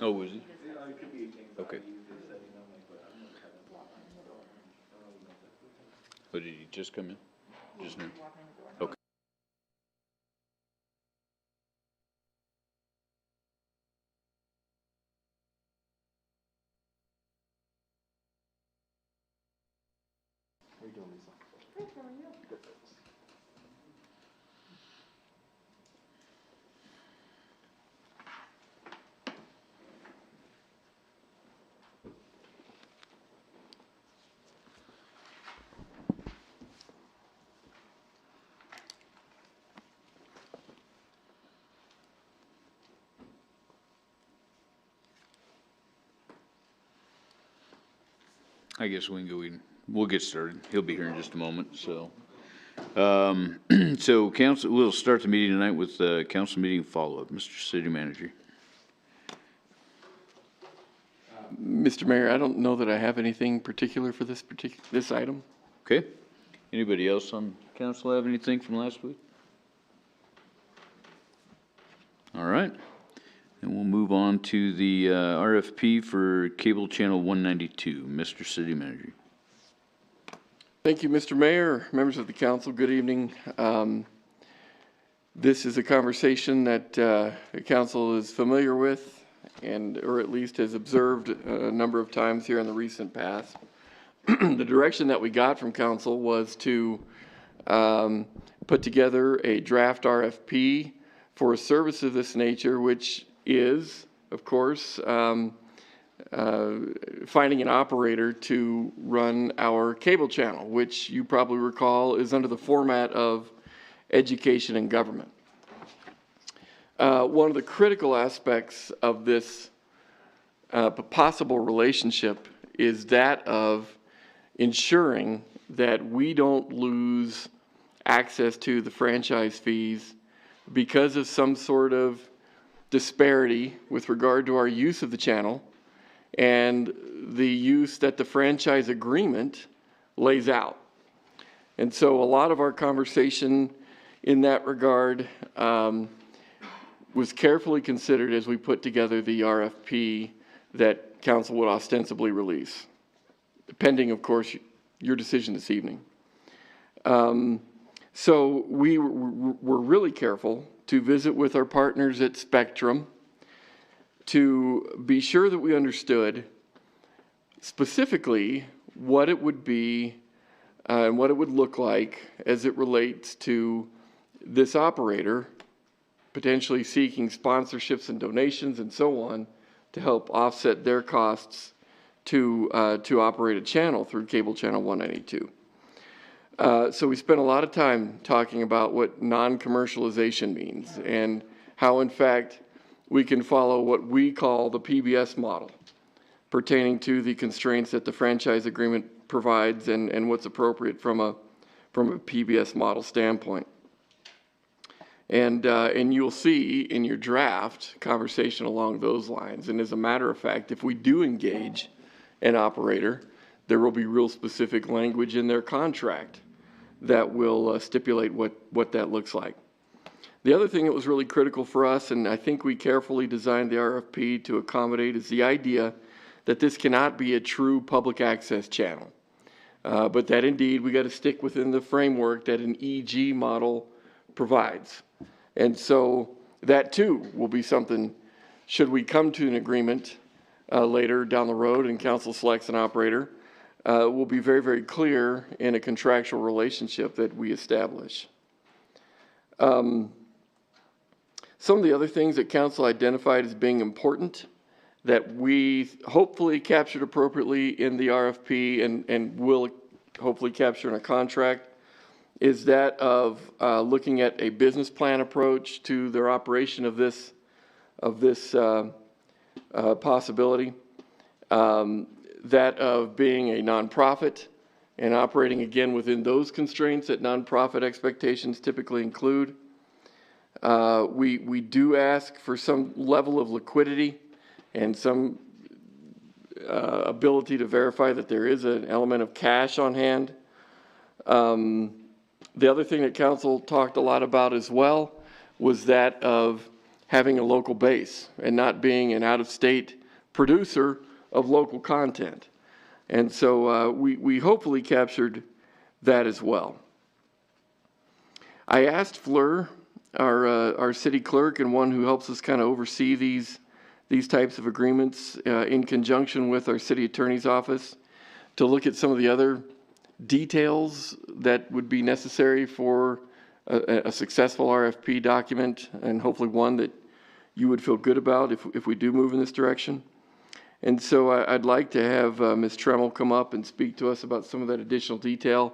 Oh, was he? Okay. Oh, did he just come in? Just now? Okay. How are you doing, Lisa? Good, how are you? Good, thanks. I guess we can go in. We'll get started. He'll be here in just a moment, so. So council, we'll start the meeting tonight with council meeting follow-up. Mr. City Manager. Mr. Mayor, I don't know that I have anything particular for this item. Okay. Anybody else on council have anything from last week? All right. And we'll move on to the RFP for cable channel 192. Mr. City Manager. Thank you, Mr. Mayor, members of the council. Good evening. This is a conversation that the council is familiar with, or at least has observed a number of times here in the recent past. The direction that we got from council was to put together a draft RFP for a service of this nature, which is, of course, finding an operator to run our cable channel, which you probably recall is under the format of education and government. One of the critical aspects of this possible relationship is that of ensuring that we don't lose access to the franchise fees because of some sort of disparity with regard to our use of the channel and the use that the franchise agreement lays out. And so a lot of our conversation in that regard was carefully considered as we put together the RFP that council would ostensibly release, pending, of course, your decision this evening. So we were really careful to visit with our partners at Spectrum to be sure that we understood specifically what it would be and what it would look like as it relates to this operator potentially seeking sponsorships and donations and so on to help offset their costs to operate a channel through cable channel 192. So we spent a lot of time talking about what non-commercialization means and how, in fact, we can follow what we call the PBS model pertaining to the constraints that the franchise agreement provides and what's appropriate from a PBS model standpoint. And you'll see in your draft conversation along those lines. And as a matter of fact, if we do engage an operator, there will be real specific language in their contract that will stipulate what that looks like. The other thing that was really critical for us, and I think we carefully designed the RFP to accommodate, is the idea that this cannot be a true public access channel, but that indeed we got to stick within the framework that an EG model provides. And so that too will be something, should we come to an agreement later down the road and council selects an operator, will be very, very clear in a contractual relationship that we establish. Some of the other things that council identified as being important that we hopefully captured appropriately in the RFP and will hopefully capture in a contract is that of looking at a business plan approach to their operation of this possibility, that of being a nonprofit and operating again within those constraints that nonprofit expectations typically include. We do ask for some level of liquidity and some ability to verify that there is an element of cash on hand. The other thing that council talked a lot about as well was that of having a local base and not being an out-of-state producer of local content. And so we hopefully captured that as well. I asked Fleur, our city clerk and one who helps us kind of oversee these types of agreements in conjunction with our city attorney's office, to look at some of the other details that would be necessary for a successful RFP document, and hopefully one that you would feel good about if we do move in this direction. And so I'd like to have Ms. Tremmel come up and speak to us about some of that additional detail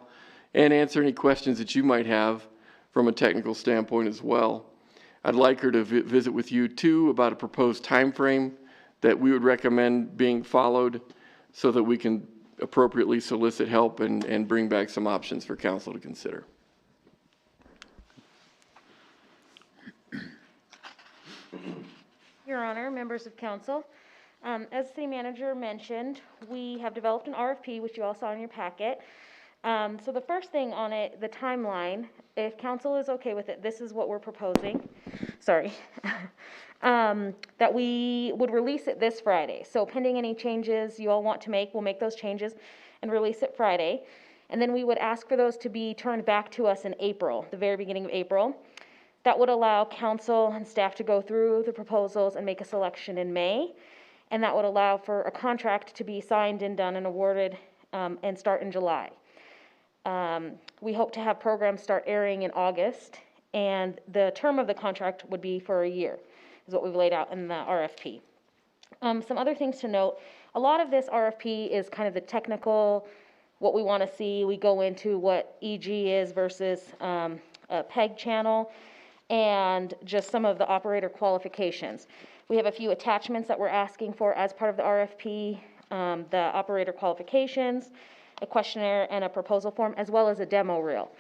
and answer any questions that you might have from a technical standpoint as well. I'd like her to visit with you too about a proposed time frame that we would recommend being followed so that we can appropriately solicit help and bring back some options for council to consider. Your Honor, members of council, as the city manager mentioned, we have developed an RFP, which you all saw in your packet. So the first thing on it, the timeline, if council is okay with it, this is what we're proposing. Sorry. That we would release it this Friday. So pending any changes you all want to make, we'll make those changes and release it Friday. And then we would ask for those to be turned back to us in April, the very beginning of April. That would allow council and staff to go through the proposals and make a selection in May. And that would allow for a contract to be signed and done and awarded and start in July. We hope to have programs start airing in August, and the term of the contract would be for a year, is what we've laid out in the RFP. Some other things to note, a lot of this RFP is kind of the technical, what we want to see. We go into what EG is versus a PEG channel, and just some of the operator qualifications. We have a few attachments that we're asking for as part of the RFP, the operator qualifications, a questionnaire and a proposal form, as well as a demo reel.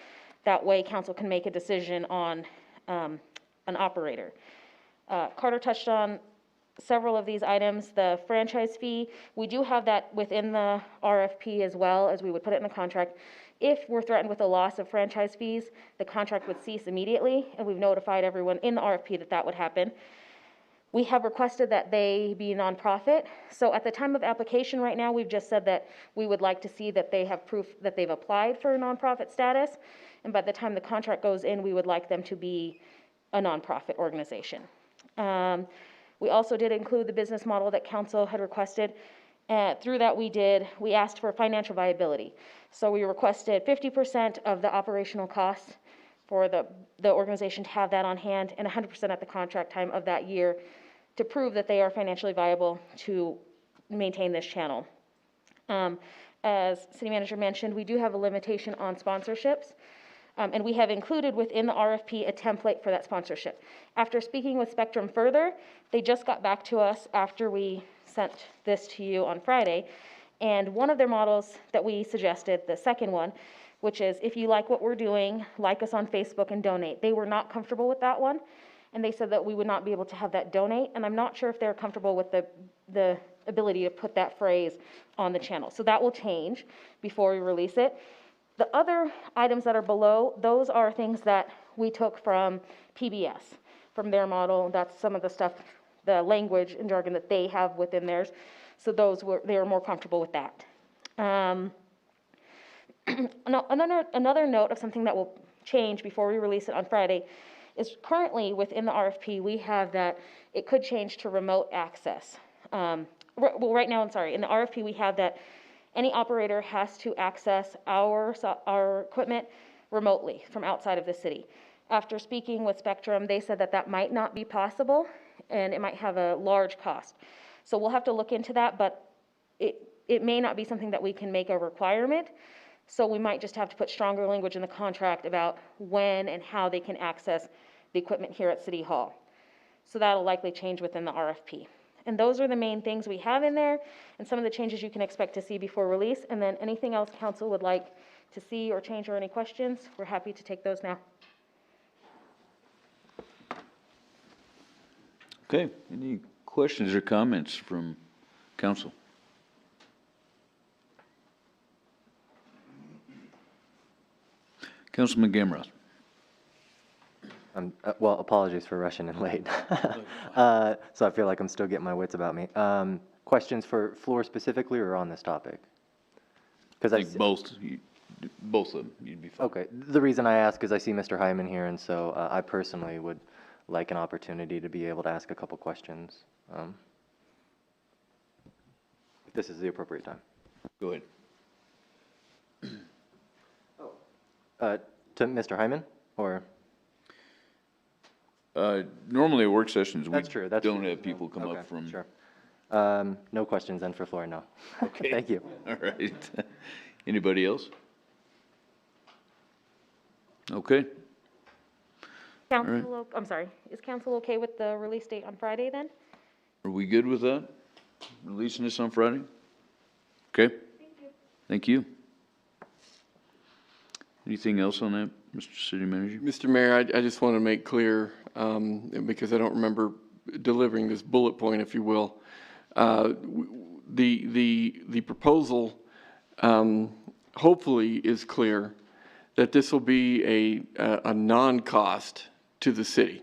That way council can make a decision on an operator. Carter touched on several of these items. The franchise fee, we do have that within the RFP as well, as we would put it in the contract. If we're threatened with a loss of franchise fees, the contract would cease immediately, and we've notified everyone in the RFP that that would happen. We have requested that they be a nonprofit. So at the time of application right now, we've just said that we would like to see that they have proof that they've applied for a nonprofit status. And by the time the contract goes in, we would like them to be a nonprofit organization. We also did include the business model that council had requested. Through that we asked for financial viability. So we requested 50% of the operational costs for the organization to have that on hand, and 100% at the contract time of that year to prove that they are financially viable to maintain this channel. As city manager mentioned, we do have a limitation on sponsorships, and we have included within the RFP a template for that sponsorship. After speaking with Spectrum further, they just got back to us after we sent this to you on Friday, and one of their models that we suggested, the second one, which is if you like what we're doing, like us on Facebook and donate. They were not comfortable with that one, and they said that we would not be able to have that donate, and I'm not sure if they're comfortable with the ability to put that phrase on the channel. So that will change before we release it. The other items that are below, those are things that we took from PBS, from their model. That's some of the stuff, the language and jargon that they have within theirs. So they were more comfortable with that. Another note of something that will change before we release it on Friday is currently within the RFP, we have that it could change to remote access. Well, right now, in the RFP, we have that any operator has to access our equipment remotely from outside of the city. After speaking with Spectrum, they said that that might not be possible, and it might have a large cost. So we'll have to look into that, but it may not be something that we can make a requirement. So we might just have to put stronger language in the contract about when and how they can access the equipment here at City Hall. So that'll likely change within the RFP. And those are the main things we have in there, and some of the changes you can expect to see before release. And then anything else council would like to see or change or any questions, we're happy to take those now. Okay, any questions or comments from council? Councilman Gamrot. Well, apologies for rushing in late. So I feel like I'm still getting my wits about me. Questions for Floor specifically or on this topic? Because I think both of them, you'd be fine. Okay, the reason I ask is I see Mr. Hyman here, and so I personally would like an opportunity to be able to ask a couple questions. If this is the appropriate time. Go ahead. To Mr. Hyman, or? Normally at work sessions, we That's true, that's don't true. have people come Okay, up from. Sure. No questions then for Floor, no. Okay. Thank you. All right. Anybody else? Okay. Council, I'm sorry, is council okay with the release date on Friday then? Are we good with that? Releasing this on Friday? Okay. Thank you. Anything else on that, Mr. City Manager? Mr. Mayor, I just want to make clear, because I don't remember delivering this bullet point, if you will. The proposal, hopefully is clear that this will be a non-cost to the city.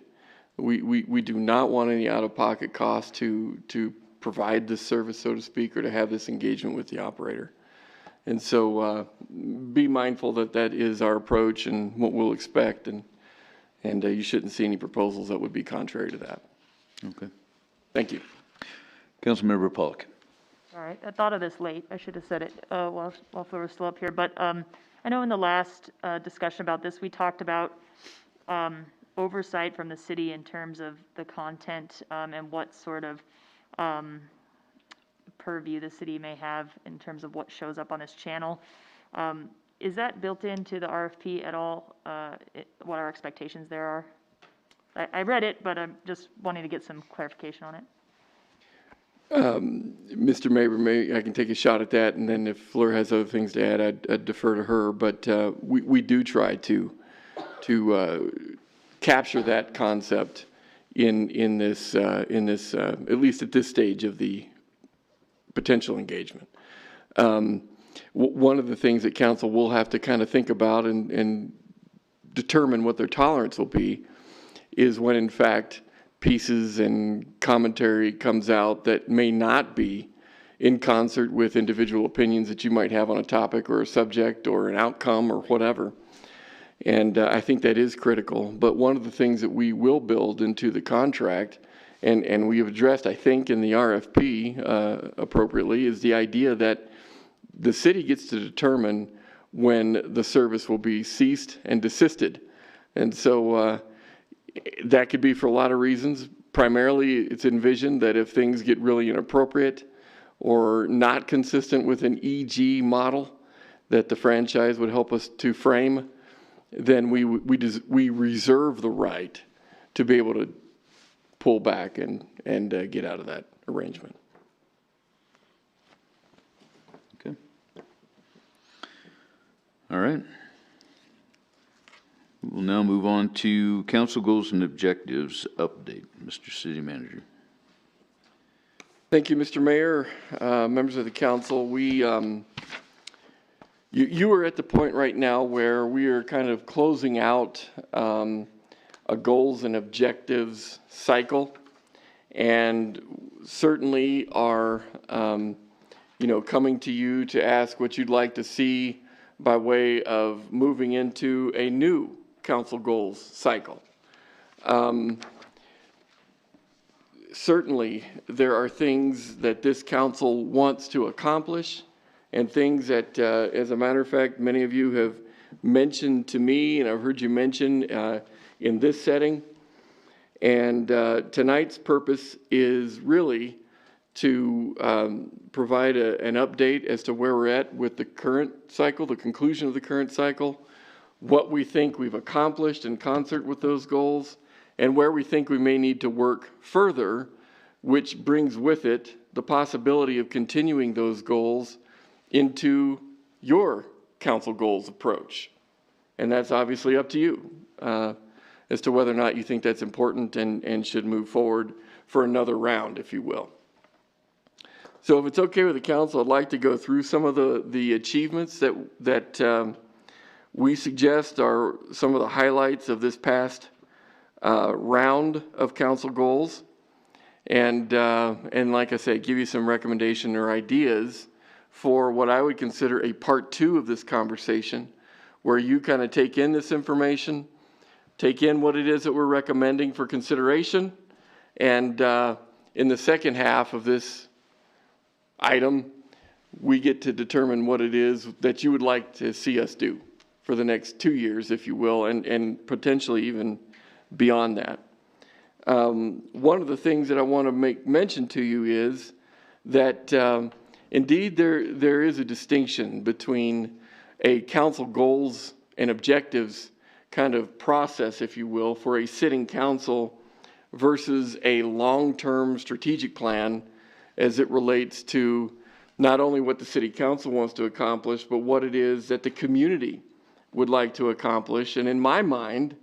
We do not want any out-of-pocket cost to provide this service, so to speak, or to have this engagement with the operator. And so be mindful that that is our approach and what we'll expect, and you shouldn't see any proposals that would be contrary to that. Okay. Thank you. Councilmember Pollock. All right, I thought of this late. I should have said it while Fleur was still up here. But I know in the last discussion about this, we talked about oversight from the city in terms of the content and what sort of purview the city may have in terms of what shows up on this channel. Is that built into the RFP at all, what our expectations there are? I read it, but I'm just wanting to get some clarification on it. Mr. Mayor, I can take a shot at that, and then if Fleur has other things to add, I'd defer to her. But we do try to capture that concept in this at least at this stage of the potential engagement. One of the things that council will have to kind of think about and determine what their tolerance will be is when in fact pieces and commentary comes out that may not be in concert with individual opinions that you might have on a topic or a subject or an outcome or whatever. And I think that is critical. But one of the things that we will build into the contract, and we have addressed, I think, in the RFP appropriately, is the idea that the city gets to determine when the service will be ceased and desisted. And so that could be for a lot of reasons. Primarily, it's envisioned that if things get really inappropriate or not consistent with an EG model that the franchise would help us to frame, then we reserve the right to be able to pull back and get out of that arrangement. Okay. All right. We'll now move on to council goals and objectives update. Mr. City Manager. Thank you, Mr. Mayor, members of the council. You are at the point right now where we are kind of closing out a goals and objectives cycle, and certainly are coming to you to ask what you'd like to see by way of moving into a new council goals cycle. Certainly, there are things that this council wants to accomplish, and things that, as a matter of fact, many of you have mentioned to me, and I've heard you mention in this setting. And tonight's purpose is really to provide an update as to where we're at with the current cycle, the conclusion of the current cycle, what we think we've accomplished in concert with those goals, and where we think we may need to work further, which brings with it the possibility of continuing those goals into your council goals approach. And that's obviously up to you as to whether or not you think that's important and should move forward for another round, if you will. So if it's okay with the council, I'd like to go through some of the achievements that we suggest are some of the highlights of this past round of council goals. And like I said, give you some recommendation or ideas for what I would consider a part 2 of this conversation, where you kind of take in this information, take in what it is that we're recommending for consideration, and in the second half of this item, we get to determine what it is that you would like to see us do for the next 2 years, if you will, and potentially even beyond that. One of the things that I want to make mention to you is that indeed there is a distinction between a council goals and objectives kind of process, if you will, for a sitting council versus a long-term strategic plan as it relates to not only what the city council wants to accomplish, but what it is that the community would like to accomplish. And in my mind,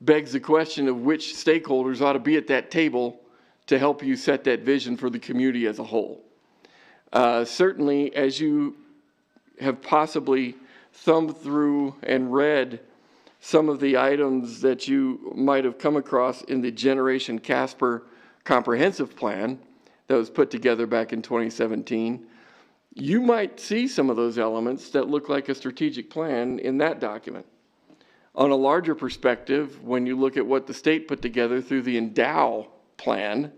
begs the question of which stakeholders ought to be at that table to help you set that vision for the community as a whole. Certainly, as you have possibly thumbed through and read some of the items that you might have come across in the Generation Casper comprehensive plan that was put together back in 2017, you might see some of those elements that look like a strategic plan in that document. On a larger perspective, when you look at what the state put together through the Endow plan,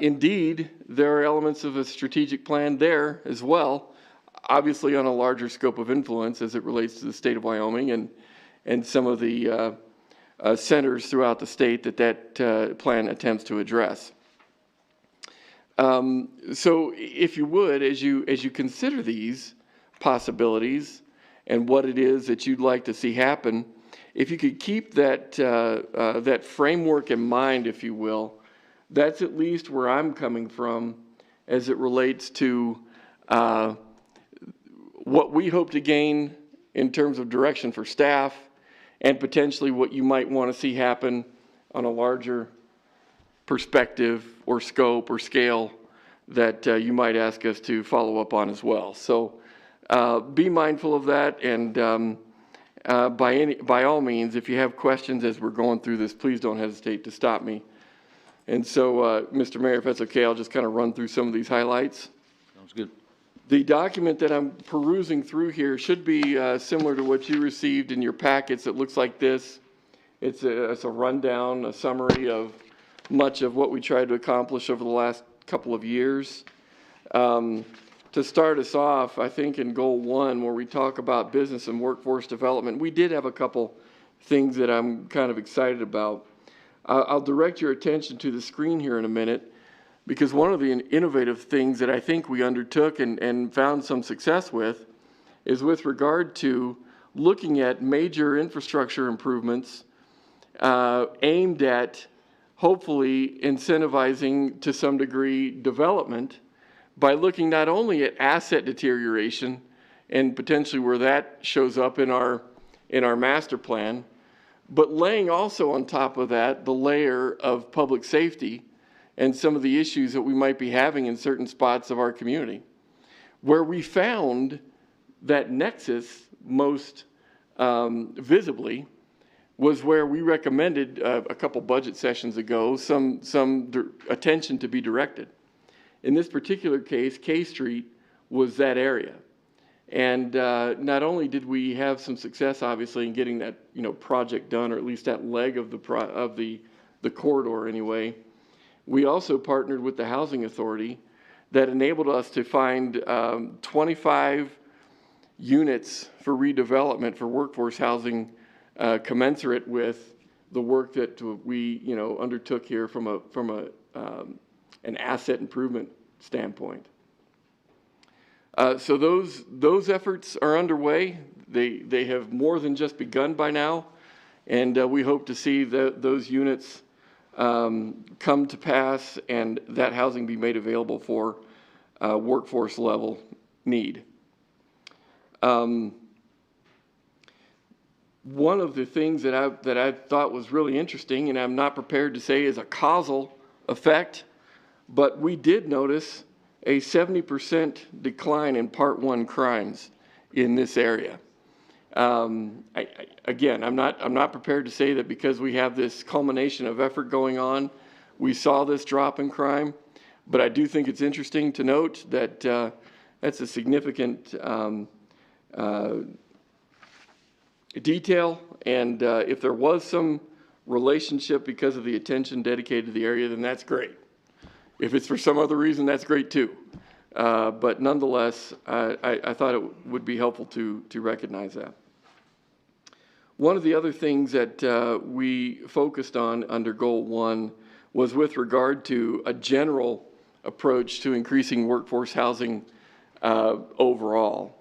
indeed, there are elements of a strategic plan there as well, obviously on a larger scope of influence as it relates to the state of Wyoming and some of the centers throughout the state that plan attempts to address. So if you would, as you consider these possibilities and what it is that you'd like to see happen, if you could keep that framework in mind, if you will, that's at least where I'm coming from as it relates to what we hope to gain in terms of direction for staff and potentially what you might want to see happen on a larger perspective or scope or scale that you might ask us to follow up on as well. So be mindful of that, and by all means, if you have questions as we're going through this, please don't hesitate to stop me. And so, Mr. Mayor, if that's okay, I'll just kind of run through some of these highlights. Sounds good. The document that I'm perusing through here should be similar to what you received in your packets. It looks like this. It's a rundown, a summary of much of what we tried to accomplish over the last couple of years. To start us off, I think in goal 1, where we talk about business and workforce development, we did have a couple things that I'm kind of excited about. I'll direct your attention to the screen here in a minute, because one of the innovative things that I think we undertook and found some success with is with regard to looking at major infrastructure improvements aimed at hopefully incentivizing to some degree development by looking not only at asset deterioration and potentially where that shows up in our master plan, but laying also on top of that the layer of public safety and some of the issues that we might be having in certain spots of our community. Where we found that nexus most visibly was where we recommended a couple budget sessions ago some attention to be directed. In this particular case, K Street was that area. And not only did we have some success, obviously, in getting that project done, or at least that leg of the corridor anyway, we also partnered with the Housing Authority that enabled us to find 25 units for redevelopment for workforce housing commensurate with the work that we undertook here from an asset improvement standpoint. So those efforts are underway. They have more than just begun by now, and we hope to see those units come to pass and that housing be made available for workforce level need. One of the things that I thought was really interesting, and I'm not prepared to say is a causal effect, but we did notice a 70% decline in Part 1 crimes in this area. Again, I'm not prepared to say that because we have this culmination of effort going on, we saw this drop in crime, but I do think it's interesting to note that that's a significant detail, and if there was some relationship because of the attention dedicated to the area, then that's great. If it's for some other reason, that's great too. But nonetheless, I thought it would be helpful to recognize that. One of the other things that we focused on under Goal 1 was with regard to a general approach to increasing workforce housing overall.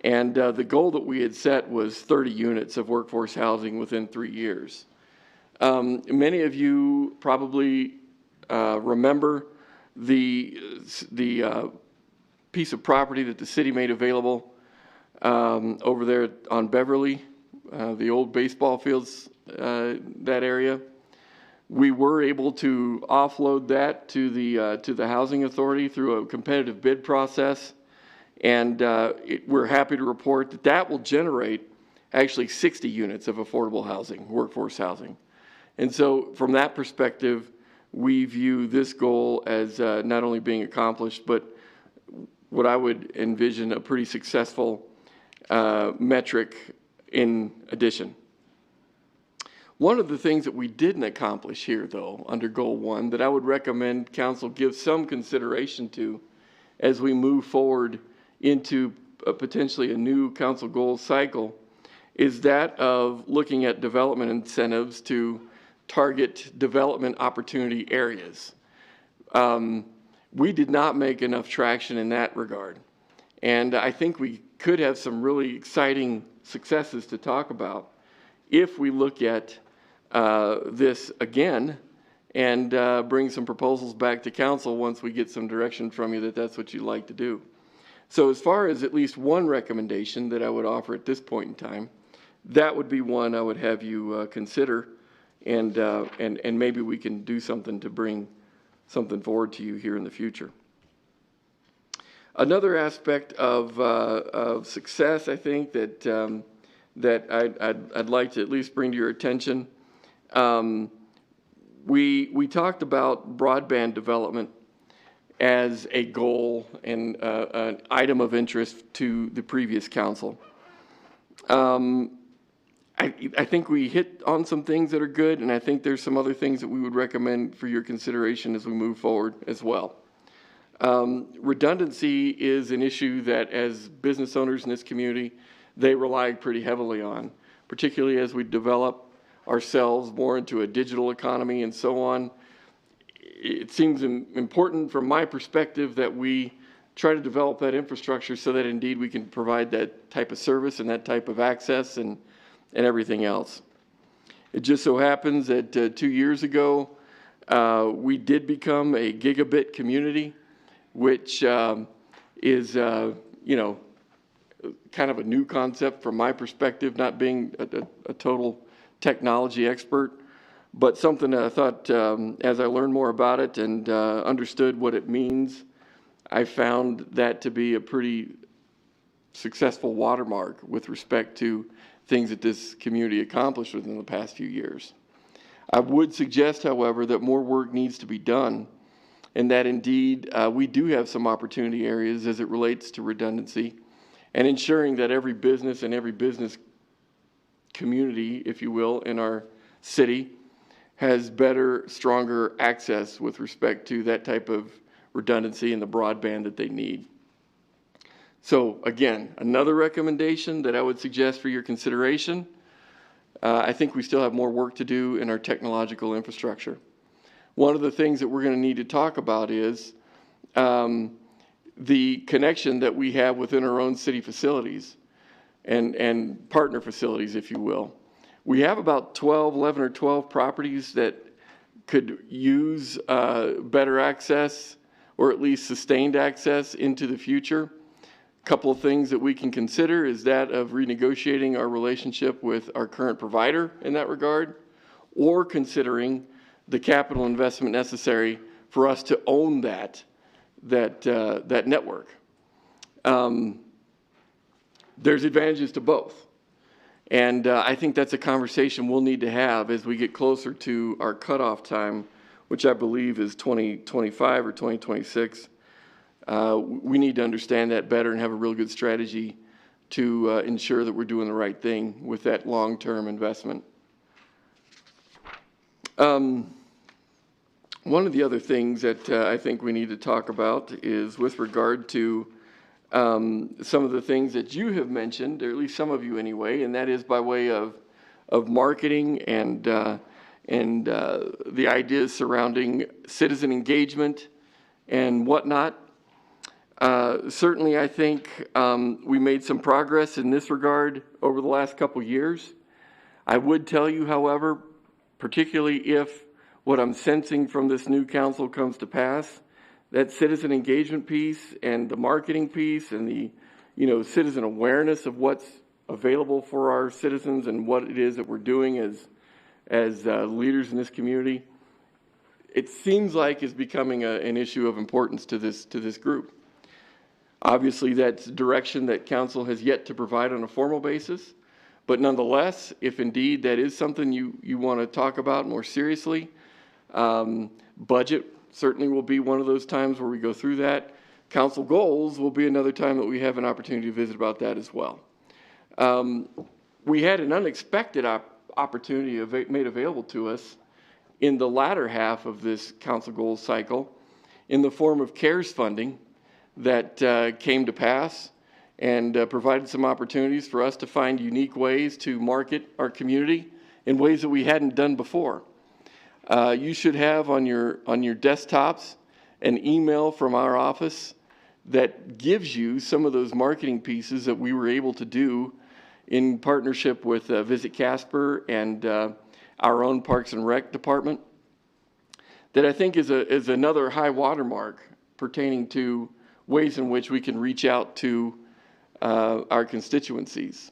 And the goal that we had set was 30 units of workforce housing within 3 years. Many of you probably remember the piece of property that the city made available over there on Beverly, the old baseball fields, that area. We were able to offload that to the housing authority through a competitive bid process, and we're happy to report that that will generate actually 60 units of affordable housing, workforce housing. And so from that perspective, we view this goal as not only being accomplished, but what I would envision a pretty successful metric in addition. One of the things that we didn't accomplish here, though, under Goal 1, that I would recommend Council give some consideration to as we move forward into potentially a new Council goals cycle, is that of looking at development incentives to target development opportunity areas. We did not make enough traction in that regard. And I think we could have some really exciting successes to talk about if we look at this again and bring some proposals back to council once we get some direction from you that that's what you'd like to do. So as far as at least one recommendation that I would offer at this point in time, that would be one I would have you consider, and maybe we can do something to bring something forward to you here in the future. Another aspect of success, I think, that I'd like to at least bring to your attention. We talked about broadband development as a goal and an item of interest to the previous council. I think we hit on some things that are good, and I think there's some other things that we would recommend for your consideration as we move forward as well. Redundancy is an issue that, as business owners in this community, they rely pretty heavily on, particularly as we develop ourselves more into a digital economy and so on. It seems important from my perspective that we try to develop that infrastructure so that indeed we can provide that type of service and that type of access and everything else. It just so happens that 2 years ago, we did become a gigabit community, which is, you know, kind of a new concept from my perspective, not being a total technology expert, but something that I thought as I learned more about it and understood what it means, I found that to be a pretty successful watermark with respect to things that this community accomplished within the past few years. I would suggest, however, that more work needs to be done, and that indeed we do have some opportunity areas as it relates to redundancy and ensuring that every business and every business community, if you will, in our city has better, stronger access with respect to that type of redundancy and the broadband that they need. So again, another recommendation that I would suggest for your consideration. I think we still have more work to do in our technological infrastructure. One of the things that we're going to need to talk about is the connection that we have within our own city facilities and partner facilities, if you will. We have about 11 or 12 properties that could use better access or at least sustained access into the future. A couple of things that we can consider is that of renegotiating our relationship with our current provider in that regard, or considering the capital investment necessary for us to own that network. There's advantages to both. And I think that's a conversation we'll need to have as we get closer to our cutoff time, which I believe is 2025 or 2026. We need to understand that better and have a real good strategy to ensure that we're doing the right thing with that long-term investment. One of the other things that I think we need to talk about is with regard to some of the things that you have mentioned, or at least some of you anyway, and that is by way of marketing and the ideas surrounding citizen engagement and whatnot. Certainly, I think we made some progress in this regard over the last couple years. I would tell you, however, particularly if what I'm sensing from this new council comes to pass, that citizen engagement piece and the marketing piece and the, citizen awareness of what's available for our citizens and what it is that we're doing as leaders in this community, it seems like is becoming an issue of importance to this group. Obviously, that's direction that council has yet to provide on a formal basis, but nonetheless, if indeed that is something you want to talk about more seriously, budget certainly will be one of those times where we go through that. Council goals will be another time that we have an opportunity to visit about that as well. We had an unexpected opportunity made available to us in the latter half of this council goals cycle in the form of CARES funding that came to pass and provided some opportunities for us to find unique ways to market our community in ways that we hadn't done before. You should have on your desktops an email from our office that gives you some of those marketing pieces that we were able to do in partnership with Visit Casper and our own Parks and Rec department, that I think is another high watermark pertaining to ways in which we can reach out to our constituencies.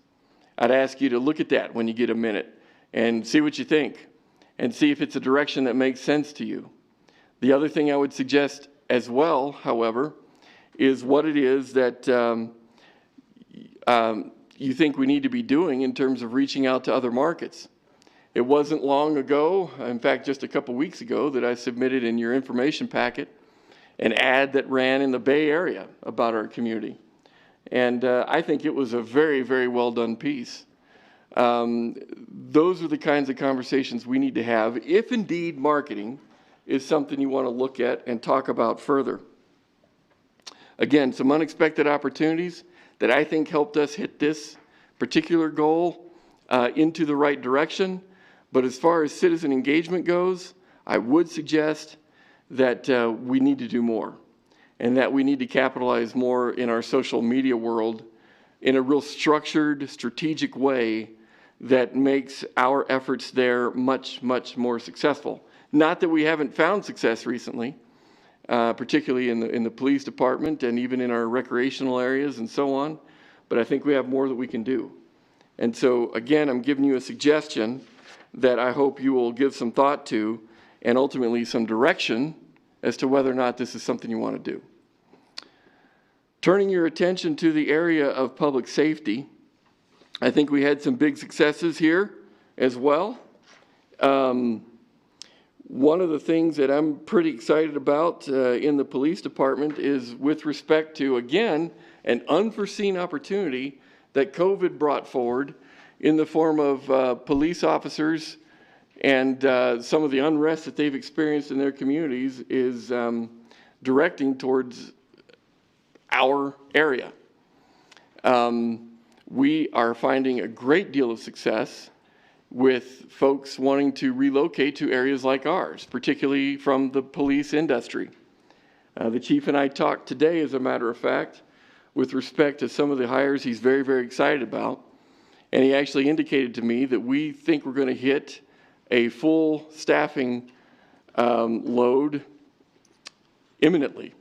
I'd ask you to look at that when you get a minute and see what you think and see if it's a direction that makes sense to you. The other thing I would suggest as well, however, is what it is that you think we need to be doing in terms of reaching out to other markets. It wasn't long ago, in fact, just a couple weeks ago, that I submitted in your information packet an ad that ran in the Bay Area about our community. And I think it was a very, very well done piece. Those are the kinds of conversations we need to have if indeed marketing is something you want to look at and talk about further. Again, some unexpected opportunities that I think helped us hit this particular goal into the right direction. But as far as citizen engagement goes, I would suggest that we need to do more and that we need to capitalize more in our social media world in a real structured, strategic way that makes our efforts there much, much more successful. Not that we haven't found success recently, particularly in the police department and even in our recreational areas and so on, but I think we have more that we can do. And so, again, I'm giving you a suggestion that I hope you will give some thought to and ultimately some direction as to whether or not this is something you want to do. Turning your attention to the area of public safety, I think we had some big successes here as well. One of the things that I'm pretty excited about in the police department is with respect to, again, an unforeseen opportunity that COVID brought forward in the form of police officers and some of the unrest that they've experienced in their communities is directing towards our area. We are finding a great deal of success with folks wanting to relocate to areas like ours, particularly from the police industry. The chief and I talked today, as a matter of fact, with respect to some of the hires he's very, very excited about. And he actually indicated to me that we think we're going to hit a full staffing load imminently.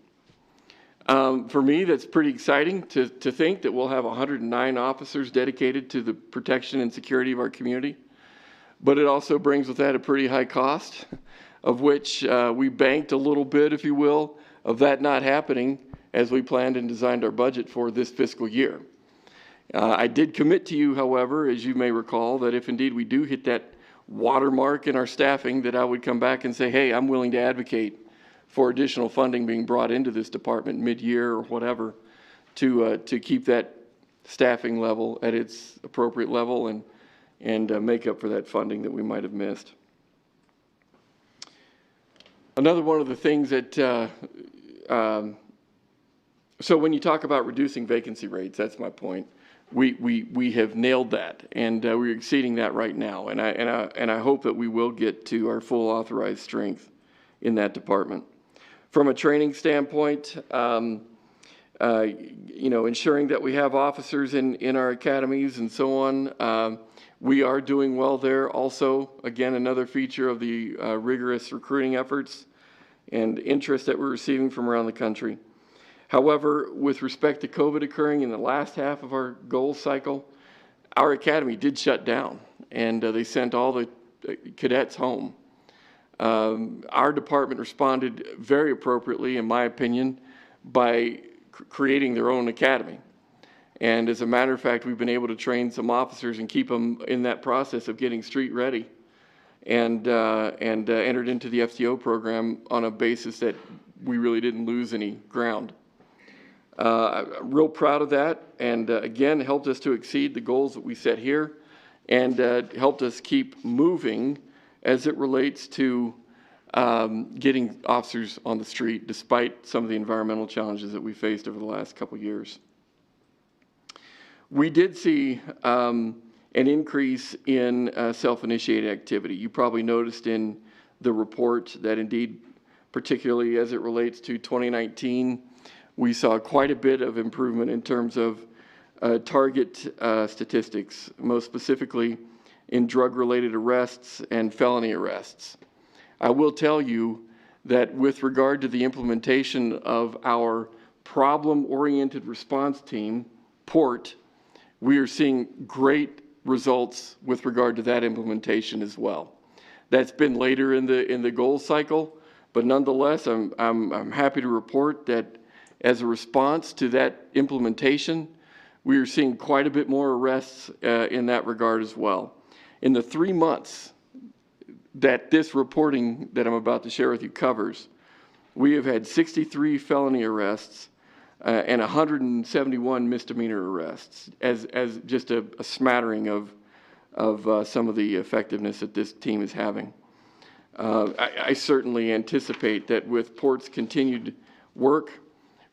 For me, that's pretty exciting to think that we'll have 109 officers dedicated to the protection and security of our community. But it also brings with that a pretty high cost, of which we banked a little bit, if you will, of that not happening as we planned and designed our budget for this fiscal year. I did commit to you, however, as you may recall, that if indeed we do hit that watermark in our staffing, that I would come back and say, hey, I'm willing to advocate for additional funding being brought into this department mid-year or whatever to keep that staffing level at its appropriate level and make up for that funding that we might have missed. Another one of the things that, so when you talk about reducing vacancy rates, that's my point. We have nailed that, and we're exceeding that right now, and I hope that we will get to our full authorized strength in that department. From a training standpoint, you know, ensuring that we have officers in our academies and so on, we are doing well there. Also, again, another feature of the rigorous recruiting efforts and interest that we're receiving from around the country. However, with respect to COVID occurring in the last half of our goals cycle, our academy did shut down, and they sent all the cadets home. Our department responded very appropriately, in my opinion, by creating their own academy. And as a matter of fact, we've been able to train some officers and keep them in that process of getting street ready, and entered into the FTO program on a basis that we really didn't lose any ground. I'm real proud of that, and again, helped us to exceed the goals that we set here, and helped us keep moving as it relates to getting officers on the street, despite some of the environmental challenges that we faced over the last couple of years. We did see an increase in self-initiated activity. You probably noticed in the report that indeed, particularly as it relates to 2019, we saw quite a bit of improvement in terms of target statistics, most specifically in drug-related arrests and felony arrests. I will tell you that with regard to the implementation of our problem-oriented response team, PORT, we are seeing great results with regard to that implementation as well. That's been later in the goal cycle, but nonetheless, I'm happy to report that as a response to that implementation, we are seeing quite a bit more arrests in that regard as well. In the 3 months that this reporting that I'm about to share with you covers, we have had 63 felony arrests and 171 misdemeanor arrests as just a smattering of some of the effectiveness that this team is having. I certainly anticipate that with PORT's continued work,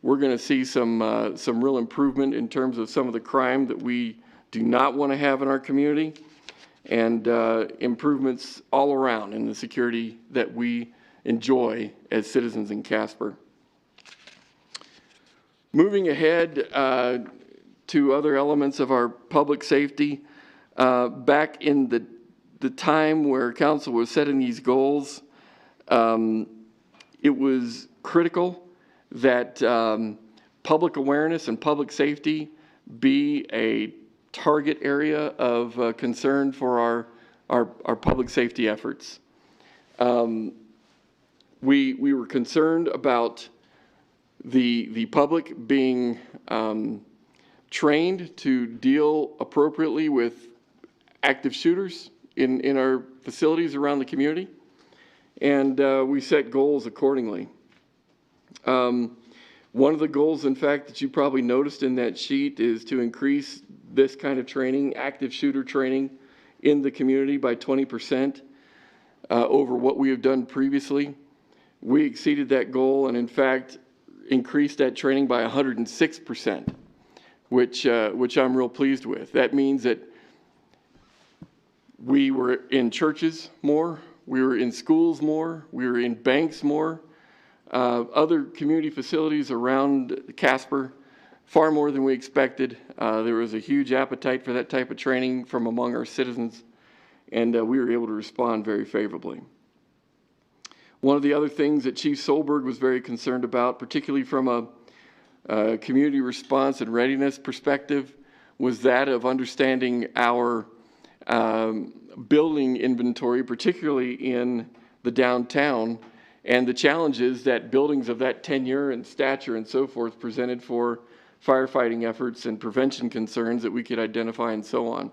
we're going to see some real improvement in terms of some of the crime that we do not want to have in our community, and improvements all around in the security that we enjoy as citizens in Casper. Moving ahead to other elements of our public safety, back in the time where council was setting these goals, it was critical that public awareness and public safety be a target area of concern for our public safety efforts. We were concerned about the public being trained to deal appropriately with active shooters in our facilities around the community, and we set goals accordingly. One of the goals, in fact, that you probably noticed in that sheet is to increase this kind of training, active shooter training, in the community by 20% over what we have done previously. We exceeded that goal and, in fact, increased that training by 106%, which I'm real pleased with. That means that we were in churches more, we were in schools more, we were in banks more, other community facilities around Casper, far more than we expected. There was a huge appetite for that type of training from among our citizens, and we were able to respond very favorably. One of the other things that Chief Solberg was very concerned about, particularly from a community response and readiness perspective, was that of understanding our building inventory, particularly in the downtown, and the challenges that buildings of that tenure and stature and so forth presented for firefighting efforts and prevention concerns that we could identify and so on.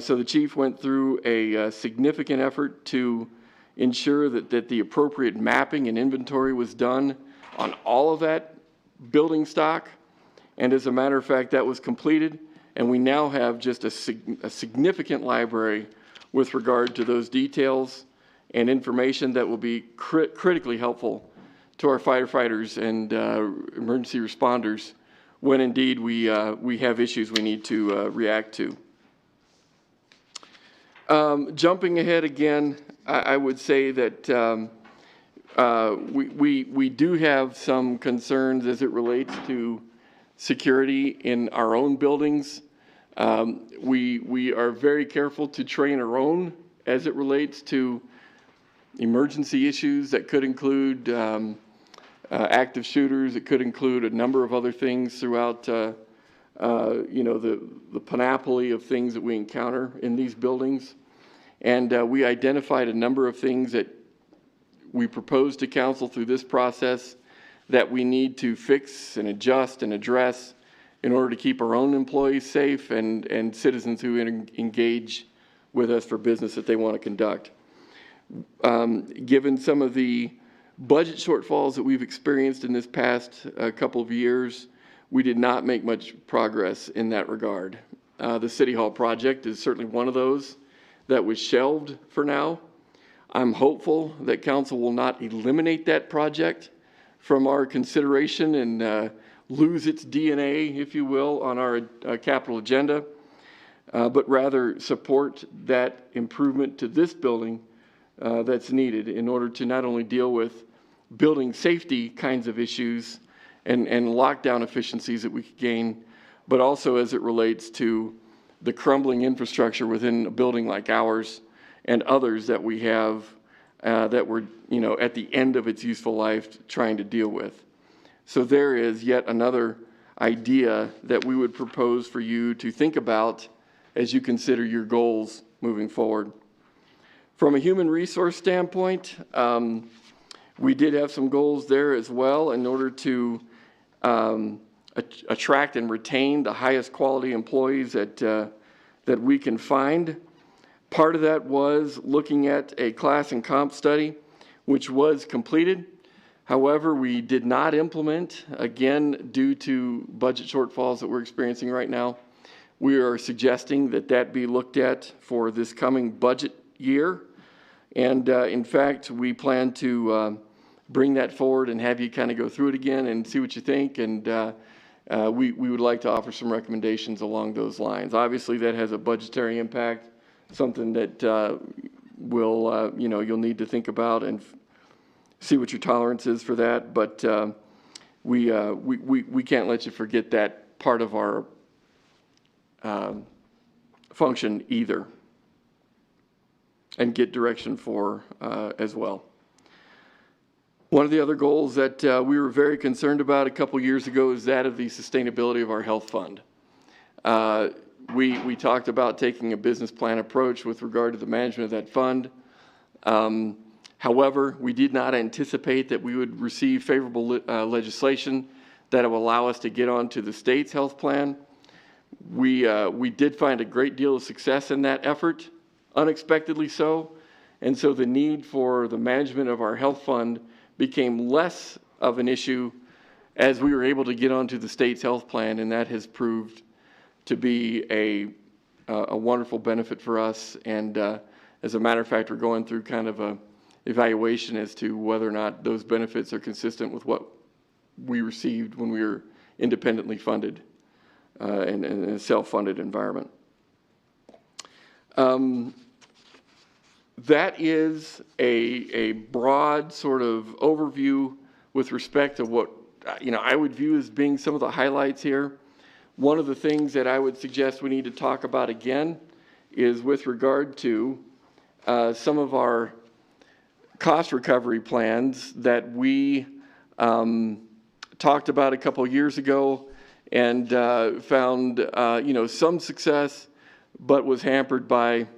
So the chief went through a significant effort to ensure that the appropriate mapping and inventory was done on all of that building stock. And as a matter of fact, that was completed. And we now have just a significant library with regard to those details and information that will be critically helpful to our firefighters and emergency responders when indeed we have issues we need to react to. Jumping ahead again, I would say that we do have some concerns as it relates to security in our own buildings. We are very careful to train our own as it relates to emergency issues that could include active shooters. It could include a number of other things throughout, you know, the panoply of things that we encounter in these buildings. And we identified a number of things that we proposed to council through this process that we need to fix and adjust and address in order to keep our own employees safe and citizens who engage with us for business that they want to conduct. Given some of the budget shortfalls that we've experienced in this past couple of years, we did not make much progress in that regard. The City Hall project is certainly one of those that was shelved for now. I'm hopeful that council will not eliminate that project from our consideration and lose its DNA, if you will, on our capital agenda, but rather support that improvement to this building that's needed in order to not only deal with building safety kinds of issues and lockdown efficiencies that we could gain, but also as it relates to the crumbling infrastructure within a building like ours and others that we have that we're, you know, at the end of its useful life trying to deal with. So there is yet another idea that we would propose for you to think about as you consider your goals moving forward. From a human resource standpoint, we did have some goals there as well in order to attract and retain the highest quality employees that we can find. Part of that was looking at a class and comp study, which was completed. However, we did not implement, again, due to budget shortfalls that we're experiencing right now. We are suggesting that that be looked at for this coming budget year. And in fact, we plan to bring that forward and have you kind of go through it again and see what you think. And we would like to offer some recommendations along those lines. Obviously, that has a budgetary impact, something that will, you know, you'll need to think about and see what your tolerance is for that. But we can't let you forget that part of our function either, and get direction for as well. One of the other goals that we were very concerned about a couple years ago is that of the sustainability of our health fund. We talked about taking a business plan approach with regard to the management of that fund. However, we did not anticipate that we would receive favorable legislation that will allow us to get onto the state's health plan. We did find a great deal of success in that effort, unexpectedly so. And so the need for the management of our health fund became less of an issue as we were able to get onto the state's health plan, and that has proved to be a wonderful benefit for us. And as a matter of fact, we're going through kind of a evaluation as to whether or not those benefits are consistent with what we received when we were independently funded in a self-funded environment. That is a broad sort of overview with respect to what, you know, I would view as being some of the highlights here. One of the things that I would suggest we need to talk about again is with regard to some of our cost recovery plans that we talked about a couple years ago and found, you know, some success, but was hampered by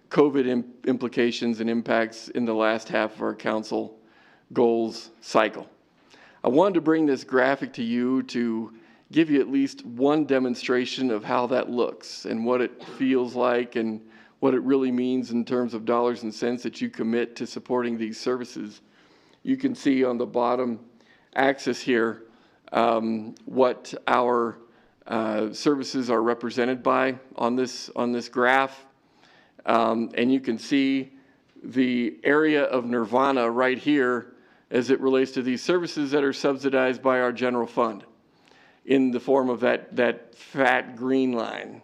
COVID implications and impacts in the last half of our council goals cycle. I wanted to bring this graphic to you to give you at least one demonstration of how that looks and what it feels like and what it really means in terms of dollars and cents that you commit to supporting these services. You can see on the bottom axis here what our services are represented by on this graph. And you can see the area of nirvana right here as it relates to these services that are subsidized by our general fund in the form of that fat green line.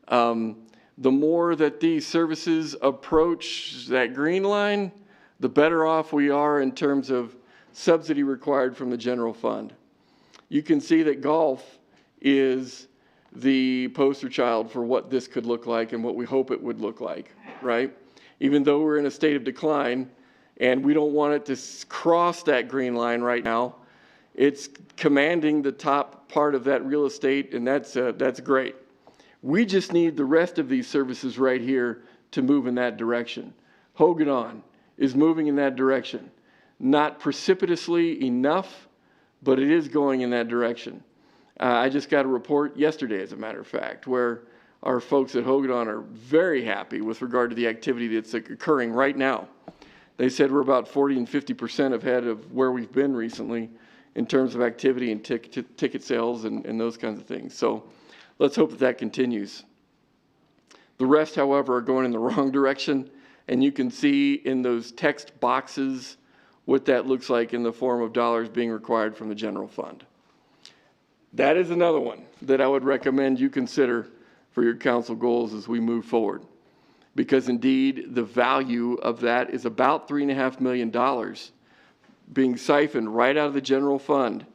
The more that these services approach that green line, the better off we are in terms of subsidy required from the general fund. You can see that golf is the poster child for what this could look like and what we hope it would look like, right? Even though we're in a state of decline and we don't want it to cross that green line right now, it's commanding the top part of that real estate, and that's great. We just need the rest of these services right here to move in that direction. Hogadon is moving in that direction. Not precipitously enough, but it is going in that direction. I just got a report yesterday, as a matter of fact, where our folks at Hogadon are very happy with regard to the activity that's occurring right now. They said we're about 40 and 50% ahead of where we've been recently in terms of activity and ticket sales and those kinds of things. So let's hope that that continues. The rest, however, are going in the wrong direction, and you can see in those text boxes what that looks like in the form of dollars being required from the general fund. That is another one that I would recommend you consider for your council goals as we move forward. Because indeed, the value of that is about $3.5 million being siphoned right out of the general fund,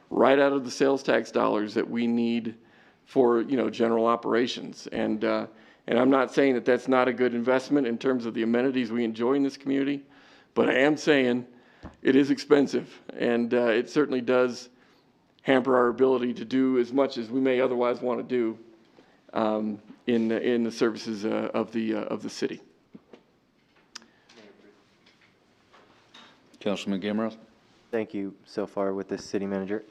right out of the sales tax dollars that we need for, general operations. And I'm not saying that that's not a good investment in terms of the amenities we enjoy in this community, but I am saying it is expensive, and it certainly does hamper our ability to do as much as we may otherwise want to do in the services of the city. Councilman Gamroth? Thank you so far with this city manager.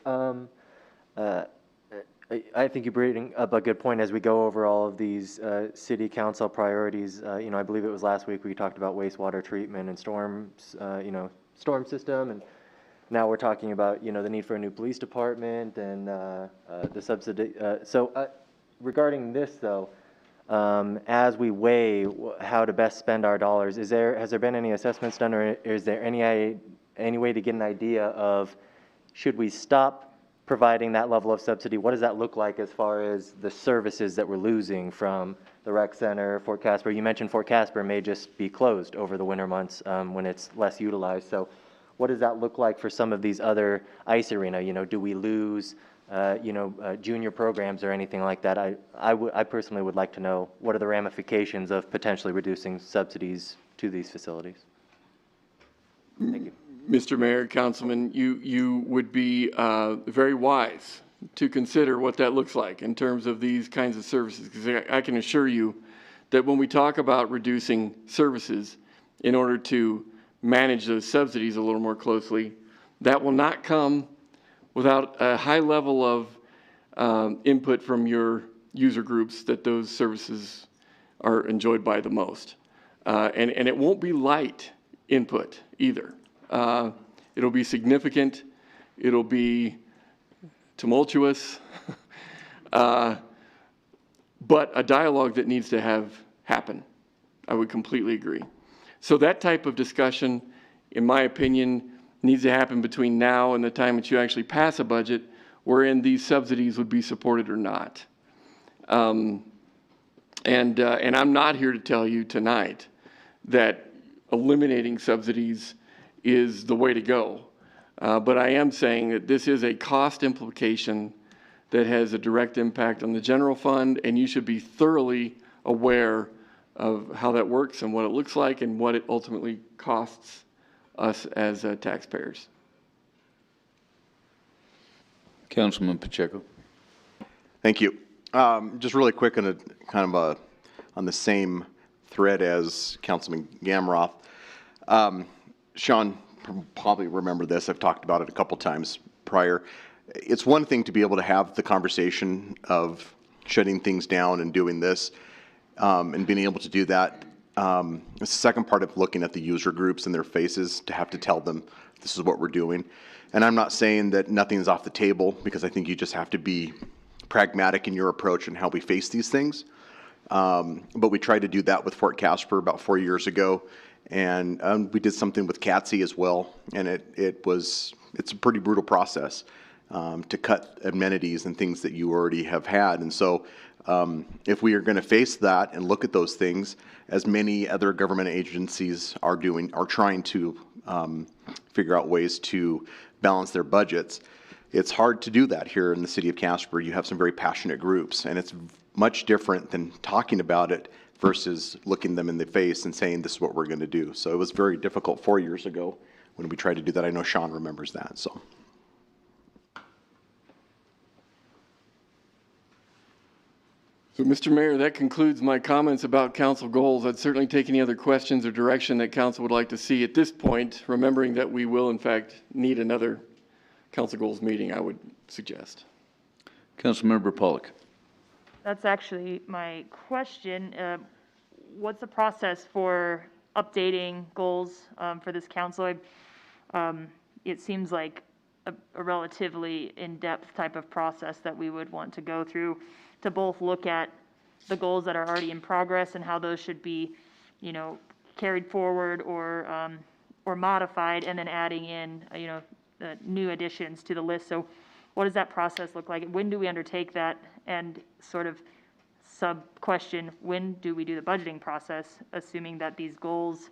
I think you bring up a good point as we go over all of these city council priorities. I believe it was last week we talked about wastewater treatment and storms, storm system, and now we're talking about, the need for a new police department and the subsidy. Regarding this, though, as we weigh how to best spend our dollars, has there been any assessments done, or is there any way to get an idea of, should we stop providing that level of subsidy? What does that look like as far as the services that we're losing from the rec center, Fort Casper? You mentioned Fort Casper may just be closed over the winter months when it's less utilized. So what does that look like for some of these other ice arena? Do we lose junior programs or anything like that? I personally would like to know, what are the ramifications of potentially reducing subsidies to these facilities? Thank you. Mr. Mayor, Councilman, you would be very wise to consider what that looks like in terms of these kinds of services, because I can assure you that when we talk about reducing services in order to manage those subsidies a little more closely, that will not come without a high level of input from your user groups that those services are enjoyed by the most. And it won't be light input either. It'll be significant. It'll be tumultuous. But a dialogue that needs to happen. I would completely agree. So that type of discussion, in my opinion, needs to happen between now and the time that you actually pass a budget wherein these subsidies would be supported or not. And I'm not here to tell you tonight that eliminating subsidies is the way to go. But I am saying that this is a cost implication that has a direct impact on the general fund, and you should be thoroughly aware of how that works and what it looks like and what it ultimately costs us as taxpayers. Councilman Pacheco. Thank you. Just really quick on on the same thread as Councilman Gamroth. Sean probably remember this. I've talked about it a couple times prior. it's one thing to be able to have the conversation of shutting things down and doing this, and being able to do that. It's the second part of looking at the user groups and their faces to have to tell them this is what we're doing. And I'm not saying that nothing's off the table, because I think you just have to be pragmatic in your approach and how we face these things. But we tried to do that with Fort Casper about 4 years ago, and we did something with CATSI as well, and it's a pretty brutal process to cut amenities and things that you already have had. And so if we are going to face that and look at those things, as many other government agencies are trying to figure out ways to balance their budgets, it's hard to do that here in the city of Casper. You have some very passionate groups, and it's much different than talking about it versus looking them in the face and saying this is what we're going to do. So it was very difficult 4 years ago when we tried to do that. I know Sean remembers that. So Mr. Mayor, that concludes my comments about council goals. I'd certainly take any other questions or direction that council would like to see at this point, remembering that we will in fact need another council goals meeting, I would suggest. Councilmember Pollock. That's actually my question. What's the process for updating goals for this council? It seems like a relatively in-depth type of process that we would want to go through to both look at the goals that are already in progress and how those should be, carried forward or modified, and then adding in, new additions to the list. So what does that process look like? When do we undertake that? And sort of sub-question, when do we do the budgeting process, assuming that these goals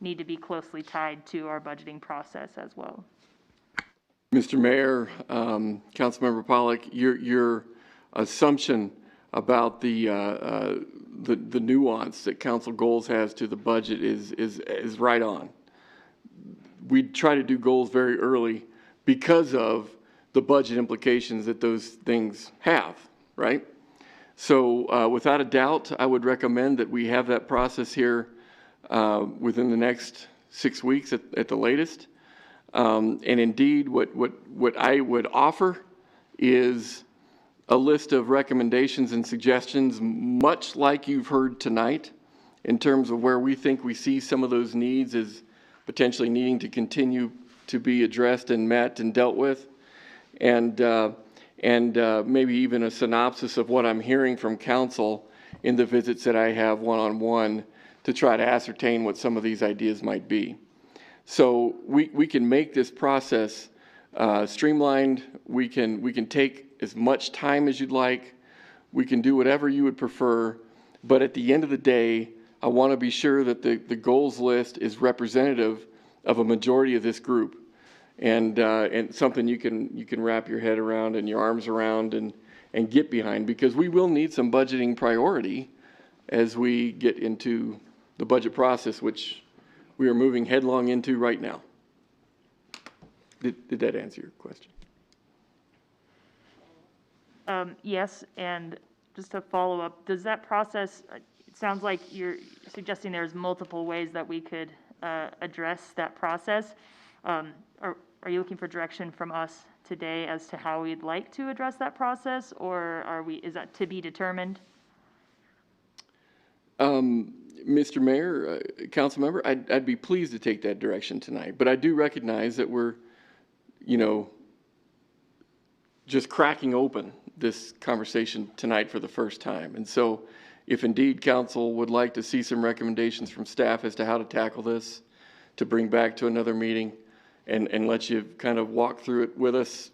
need to be closely tied to our budgeting process as well? Mr. Mayor, Councilmember Pollock, your assumption about the nuance that council goals has to the budget is right on. We try to do goals very early because of the budget implications that those things have, right? So without a doubt, I would recommend that we have that process here within the next 6 weeks at the latest. And indeed, what I would offer is a list of recommendations and suggestions, much like you've heard tonight, in terms of where we think we see some of those needs as potentially needing to continue to be addressed and met and dealt with. And maybe even a synopsis of what I'm hearing from council in the visits that I have one-on-one to try to ascertain what some of these ideas might be. So we can make this process streamlined. We can take as much time as you'd like. We can do whatever you would prefer. But at the end of the day, I want to be sure that the goals list is representative of a majority of this group, and something you can wrap your head around and your arms around and get behind, because we will need some budgeting priority as we get into the budget process, which we are moving headlong into right now. Did that answer your question? Yes, and just to follow up, does that process, it sounds like you're suggesting there's multiple ways that we could address that process. Are you looking for direction from us today as to how we'd like to address that process, or is that to be determined? Mr. Mayor, council member, I'd be pleased to take that direction tonight, but I do recognize that we're, just cracking open this conversation tonight for the first time. And so if indeed council would like to see some recommendations from staff as to how to tackle this, to bring back to another meeting and let you kind of walk through it with us,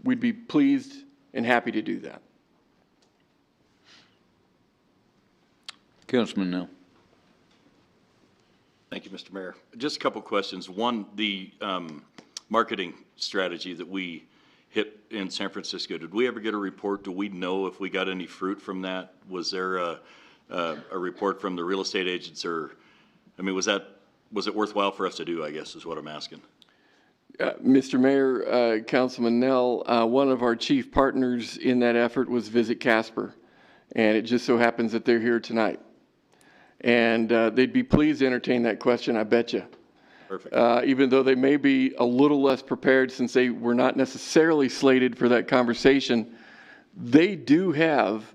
we'd be pleased and happy to do that. Councilman Nell. Thank you, Mr. Mayor. Just a couple of questions. One, the marketing strategy that we hit in San Francisco, did we ever get a report? Do we know if we got any fruit from that? Was there a report from the real estate agents, or, I mean, was it worthwhile for us to do, I guess, is what I'm asking. Mr. Mayor, Councilman Nell, one of our chief partners in that effort was Visit Casper, and it just so happens that they're here tonight. And they'd be pleased to entertain that question, I bet you. Perfect. even though they may be a little less prepared since they were not necessarily slated for that conversation, they do have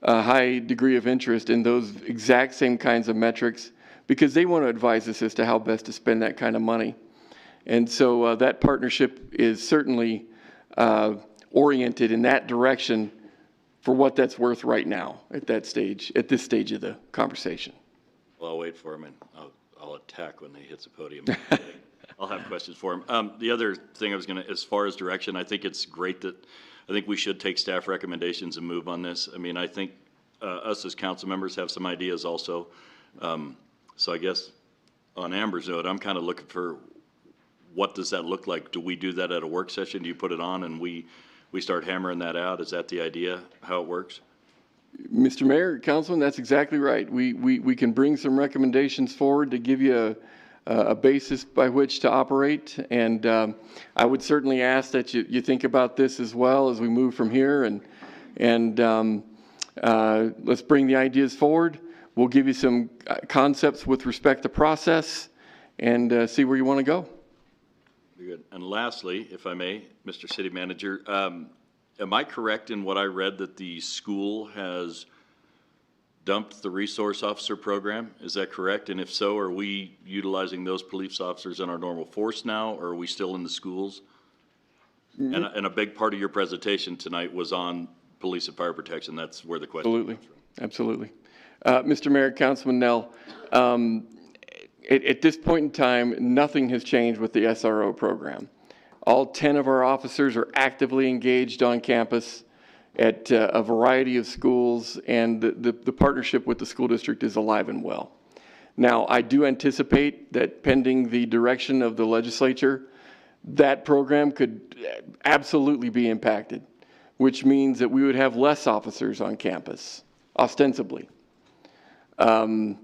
a high degree of interest in those exact same kinds of metrics because they want to advise us as to how best to spend that kind of money. And so that partnership is certainly oriented in that direction for what that's worth right now at this stage of the conversation. Well, I'll wait for him and I'll attack when he hits the podium. I'll have questions for him. The other thing I was going to, as far as direction, I think it's great that, I think we should take staff recommendations and move on this. I mean, I think us as council members have some ideas also. So I guess on Amber's note, I'm kind of looking for what does that look like? Do we do that at a work session? Do you put it on and we start hammering that out? Is that the idea, how it works? Mr. Mayor, Councilman, that's exactly right. We can bring some recommendations forward to give you a basis by which to operate. And I would certainly ask that you think about this as well as we move from here. And let's bring the ideas forward. We'll give you some concepts with respect to process and see where you want to go. Very good. And lastly, if I may, Mr. City Manager, am I correct in what I read that the school has dumped the resource officer program? Is that correct? And if so, are we utilizing those police officers in our normal force now, or are we still in the schools? And a big part of your presentation tonight was on police and fire protection. That's where the question Absolutely. comes from. Absolutely. Mr. Mayor, Councilman Nell, at this point in time, nothing has changed with the SRO program. All 10 of our officers are actively engaged on campus at a variety of schools, and the partnership with the school district is alive and well. Now, I do anticipate that pending the direction of the legislature, that program could absolutely be impacted, which means that we would have less officers on campus, ostensibly. But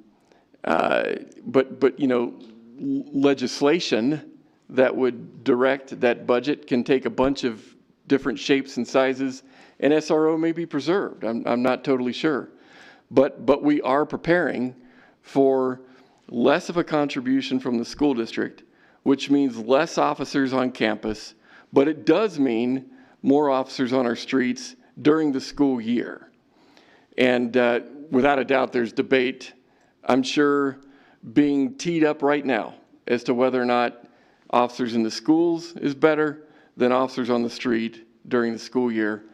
you know, legislation that would direct that budget can take a bunch of different shapes and sizes, and SRO may be preserved. I'm not totally sure. But we are preparing for less of a contribution from the school district, which means less officers on campus, but it does mean more officers on our streets during the school year. And without a doubt, there's debate, I'm sure, being teed up right now as to whether or not officers in the schools is better than officers on the street during the school year.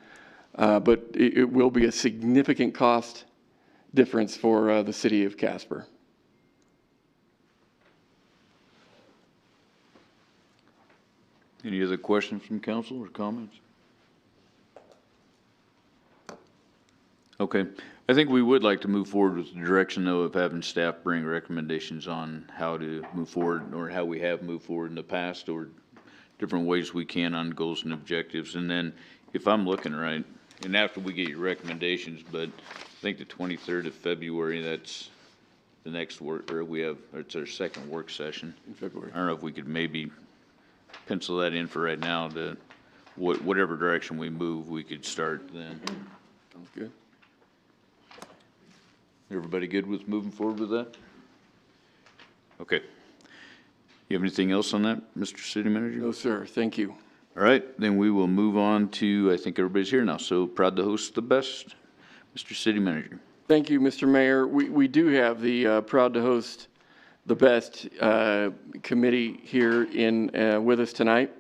But it will be a significant cost difference for the city of Casper. Any other questions from council or comments? Okay, I think we would like to move forward with the direction, though, of having staff bring recommendations on how to move forward, or how we have moved forward in the past, or different ways we can on goals and objectives. And then, if I'm looking right, and after we get your recommendations, but I think the 23rd of February, that's the next work, or it's our second work session. In February. I don't know if we could maybe pencil that in for right now, to whatever direction we move, we could start then. Sounds good. Everybody good with moving forward with that? Okay. You have anything else on that, Mr. City Manager? No, sir. Thank you. All right, then we will move on to, I think everybody's here now, so proud to host the best, Mr. City Manager. Thank you, Mr. Mayor. We do have the proud to host the best committee here with us tonight.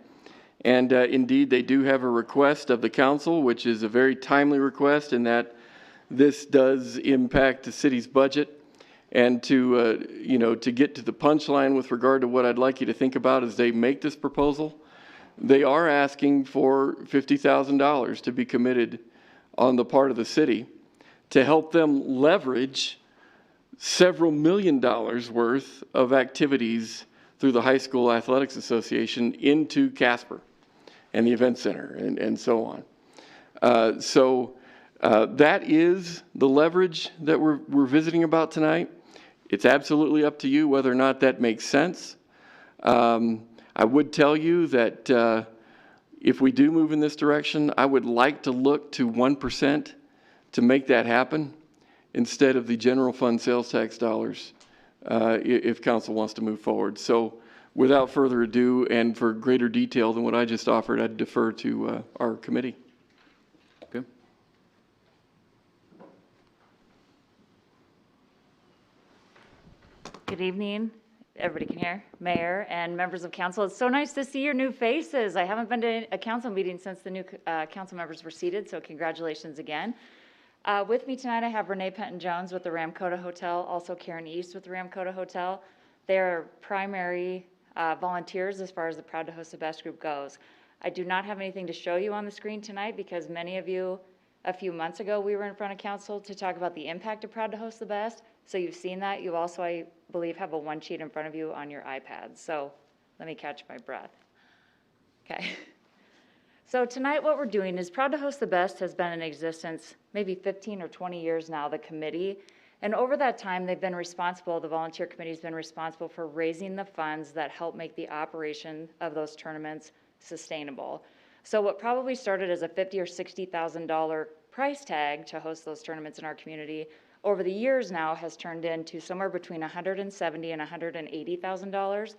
And indeed, they do have a request of the council, which is a very timely request in that this does impact the city's budget. And to get to the punchline with regard to what I'd like you to think about as they make this proposal, they are asking for $50,000 to be committed on the part of the city to help them leverage several $1 million worth of activities through the High School Athletics Association into Casper and the Event Center and so on. That is the leverage that we're visiting about tonight. It's absolutely up to you whether or not that makes sense. I would tell you that if we do move in this direction, I would like to look to 1% to make that happen instead of the general fund sales tax dollars if council wants to move forward. So without further ado, and for greater detail than what I just offered, I'd defer to our committee. Okay. Good evening, everybody can hear, Mayor and members of council. It's so nice to see your new faces. I haven't been to a council meeting since the new council members were seated, so congratulations again. With me tonight, I have Renee Penton-Jones with the Ramkota Hotel, also Karen East with the Ramkota Hotel. They're primary volunteers as far as the Proud to Host the Best group goes. I do not have anything to show you on the screen tonight because many of you, a few months ago, we were in front of council to talk about the impact of Proud to Host the Best. So you've seen that. You also, I believe, have a one sheet in front of you on your iPad. So let me catch my breath. Okay. So tonight what we're doing is Proud to Host the Best has been in existence maybe 15 or 20 years now, the committee. And over that time, they've been responsible, the volunteer committee's been responsible for raising the funds that help make the operation of those tournaments sustainable. So what probably started as a $50,000 or $60,000 price tag to host those tournaments in our community, over the years now has turned into somewhere between $170,000 and $180,000.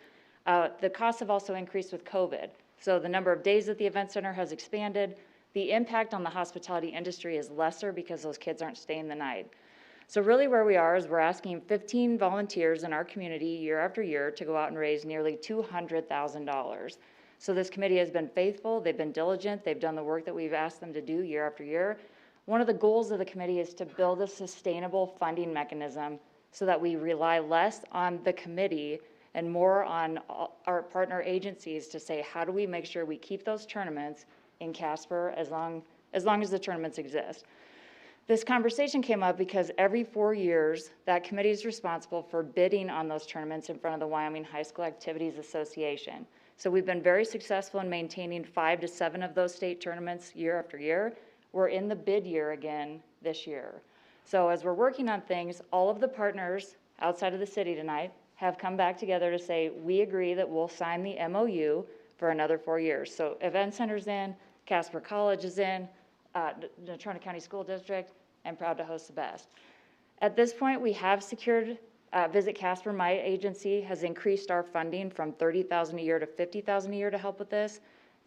The costs have also increased with COVID. So the number of days at the event center has expanded. The impact on the hospitality industry is lesser because those kids aren't staying the night. So really where we are is we're asking 15 volunteers in our community year after year to go out and raise nearly $200,000. So this committee has been faithful, they've been diligent, they've done the work that we've asked them to do year after year. One of the goals of the committee is to build a sustainable funding mechanism so that we rely less on the committee and more on our partner agencies to say, how do we make sure we keep those tournaments in Casper as long as the tournaments exist? This conversation came up because every 4 years, that committee is responsible for bidding on those tournaments in front of the Wyoming High School Activities Association. So we've been very successful in maintaining 5 to 7 of those state tournaments year after year. We're in the bid year again this year. So as we're working on things, all of the partners outside of the city tonight have come back together to say, we agree that we'll sign the MOU for another 4 years. So Event Center's in, Casper College is in, Natrona County School District, and Proud to Host the Best. At this point, we have secured, Visit Casper, my agency, has increased our funding from $30,000 a year to $50,000 a year to help with this.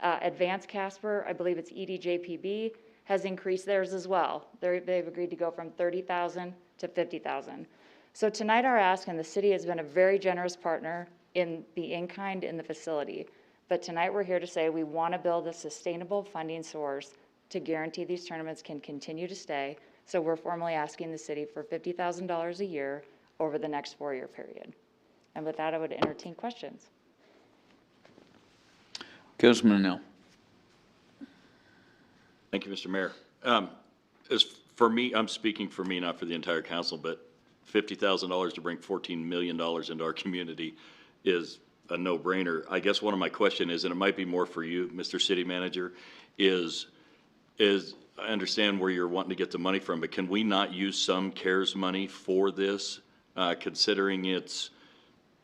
Advanced Casper, I believe it's EDJPB, has increased theirs as well. They've agreed to go from $30,000 to $50,000. So tonight our ask, and the city has been a very generous partner in the in-kind in the facility, but tonight we're here to say we want to build a sustainable funding source to guarantee these tournaments can continue to stay. So we're formally asking the city for $50,000 a year over the next 4-year period. And with that, I would entertain questions. Councilman Nell. Thank you, Mr. Mayor. As for me, I'm speaking for me, not for the entire council, but $50,000 to bring $14 million into our community is a no-brainer. I guess one of my questions is, and it might be more for you, Mr. City Manager, is I understand where you're wanting to get the money from, but can we not use some CARES money for this, considering it's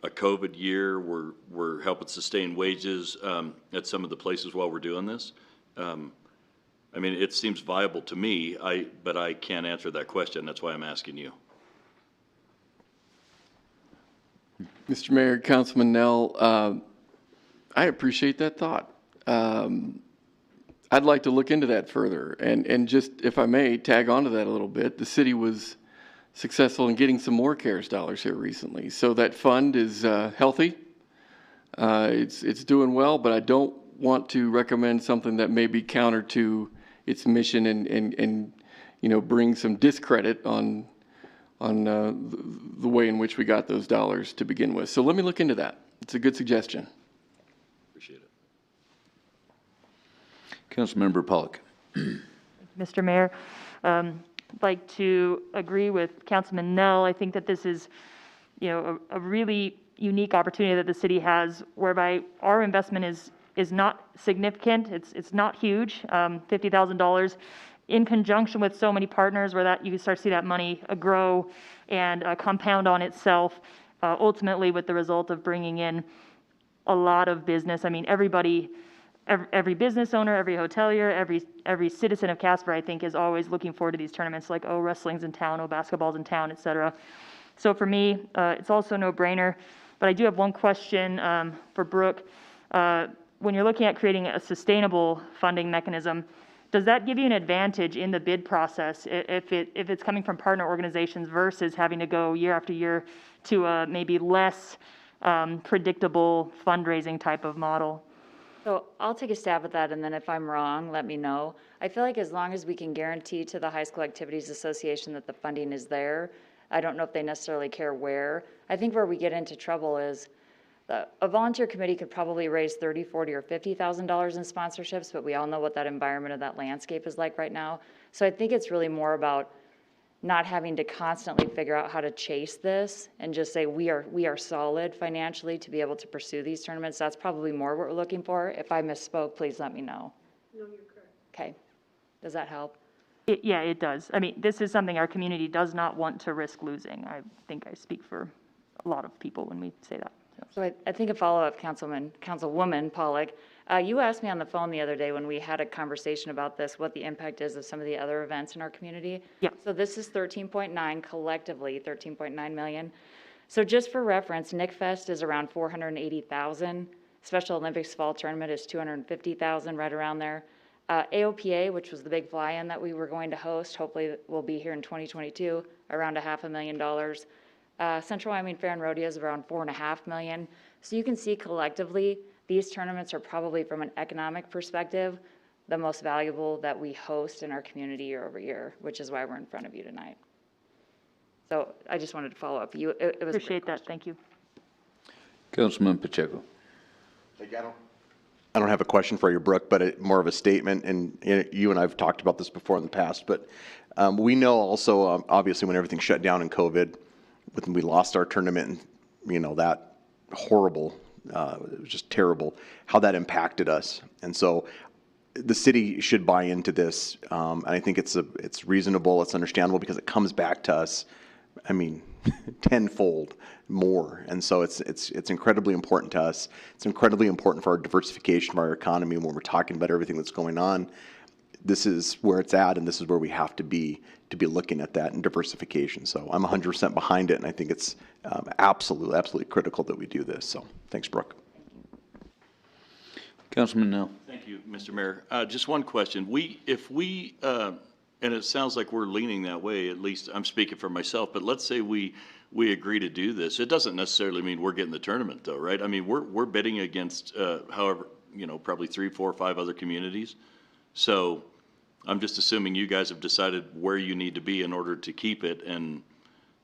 a COVID year, we're helping sustain wages at some of the places while we're doing this? I mean, it seems viable to me, but I can't answer that question. That's why I'm asking you. Mr. Mayor, Councilman Nell, I appreciate that thought. I'd like to look into that further and just, if I may, tag onto that a little bit. The city was successful in getting some more CARES dollars here recently. So that fund is healthy. It's doing well, but I don't want to recommend something that may be counter to its mission and you know, bring some discredit on the way in which we got those dollars to begin with. So let me look into that. It's a good suggestion. Appreciate it. Councilmember Pollock. Mr. Mayor, I'd like to agree with Councilman Nell. I think that this is, you know, a really unique opportunity that the city has, whereby our investment is not significant. It's not huge, $50,000, in conjunction with so many partners, where that you can start to see that money grow and compound on itself, ultimately with the result of bringing in a lot of business. I mean, everybody. Every business owner, every hotelier, every citizen of Casper, I think, is always looking forward to these tournaments, like, oh, wrestling's in town, oh, basketball's in town, et cetera. So for me, it's also no brainer. But I do have one question for Brooke. When you're looking at creating a sustainable funding mechanism, does that give you an advantage in the bid process if it's coming from partner organizations versus having to go year after year to a maybe less predictable fundraising type of model? So I'll take a stab at that, and then if I'm wrong, let me know. I feel like as long as we can guarantee to the High School Activities Association that the funding is there, I don't know if they necessarily care where. I think where we get into trouble is a volunteer committee could probably raise $30,000, $40,000, or $50,000 in sponsorships, but we all know what that environment of that landscape is like right now. So I think it's really more about not having to constantly figure out how to chase this and just say we are solid financially to be able to pursue these tournaments. That's probably more what we're looking for. If I misspoke, please let me know. No, you're correct. Okay. Does that help? Yeah, it does. I mean, this is something our community does not want to risk losing. I think I speak for a lot of people when we say that. So I think a follow-up, Councilwoman Pollock, you asked me on the phone the other day when we had a conversation about this, what the impact is of some of the other events in our community. Yeah. So this is 13.9 collectively, 13.9 million. So just for reference, Nick Fest is around 480,000. Special Olympics Fall Tournament is 250,000, right around there. AOPA, which was the big fly-in that we were going to host, hopefully will be here in 2022, around $500,000. Central Wyoming Fair and Rodeo is around $4.5 million. So you can see collectively, these tournaments are probably from an economic perspective, the most valuable that we host in our community year over year, which is why we're in front of you tonight. So I just wanted to follow up. It was Appreciate that. Thank you. Councilman Pacheco. I don't have a question for you, Brooke, but more of a statement, and you and I have talked about this before in the past, but we know also, obviously, when everything shut down in COVID, when we lost our tournament, and, that horrible, it was just terrible, how that impacted us. And so the city should buy into this, and I think it's reasonable, it's understandable, because it comes back to us, tenfold more. And so it's incredibly important to us. It's incredibly important for our diversification of our economy when we're talking about everything that's going on. This is where it's at, and this is where we have to be looking at that and diversification. So I'm 100% behind it, and I think it's absolutely critical that we do this. So thanks, Brooke. Councilman Nell. Thank you, Mr. Mayor. Just one question. And it sounds like we're leaning that way, at least I'm speaking for myself, but let's say we agree to do this. It doesn't necessarily mean we're getting the tournament though, right? I mean, we're bidding against, however, probably 3, 4, 5 other communities. So I'm just assuming you guys have decided where you need to be in order to keep it. And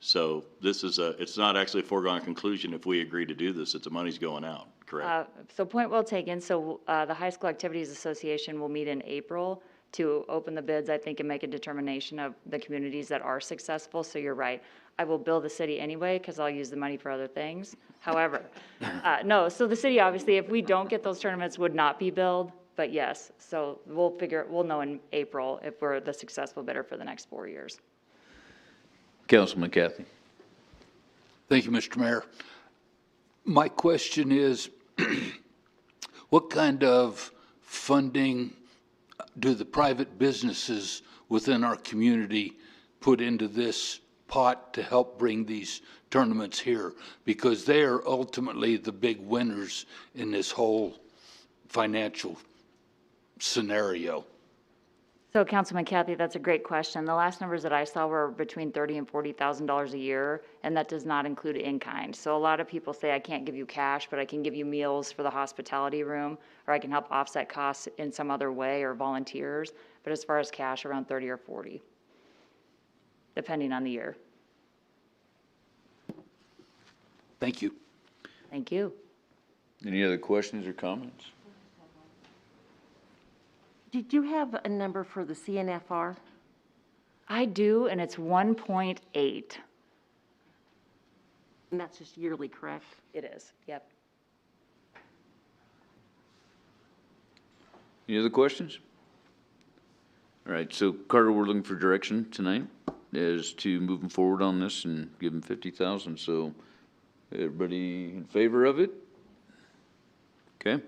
so it's not actually a foregone conclusion if we agree to do this, that the money's going out, correct? So point well taken. So the High School Activities Association will meet in April to open the bids, I think, and make a determination of the communities that are successful. So you're right. I will bill the city anyway because I'll use the money for other things. However, no, so the city, obviously, if we don't get those tournaments, would not be billed. But yes, so we'll know in April if we're the successful bidder for the next 4 years. Councilman Cathy. Thank you, Mr. Mayor. My question is, what kind of funding do the private businesses within our community put into this pot to help bring these tournaments here? Because they are ultimately the big winners in this whole financial scenario. So Councilman Cathy, that's a great question. The last numbers that I saw were between $30,000 and $40,000 a year, and that does not include in-kind. So a lot of people say, I can't give you cash, but I can give you meals for the hospitality room, or I can help offset costs in some other way, or volunteers. But as far as cash, around 30 or 40, depending on the year. Thank you. Thank you. Any other questions or comments? Did you have a number for the CNFR? I do, and it's 1.8. And that's just yearly, correct? It is, yep. Any other questions? All right, so Carter, we're looking for direction tonight as to moving forward on this and give them 50,000. So everybody in favor of it? Okay.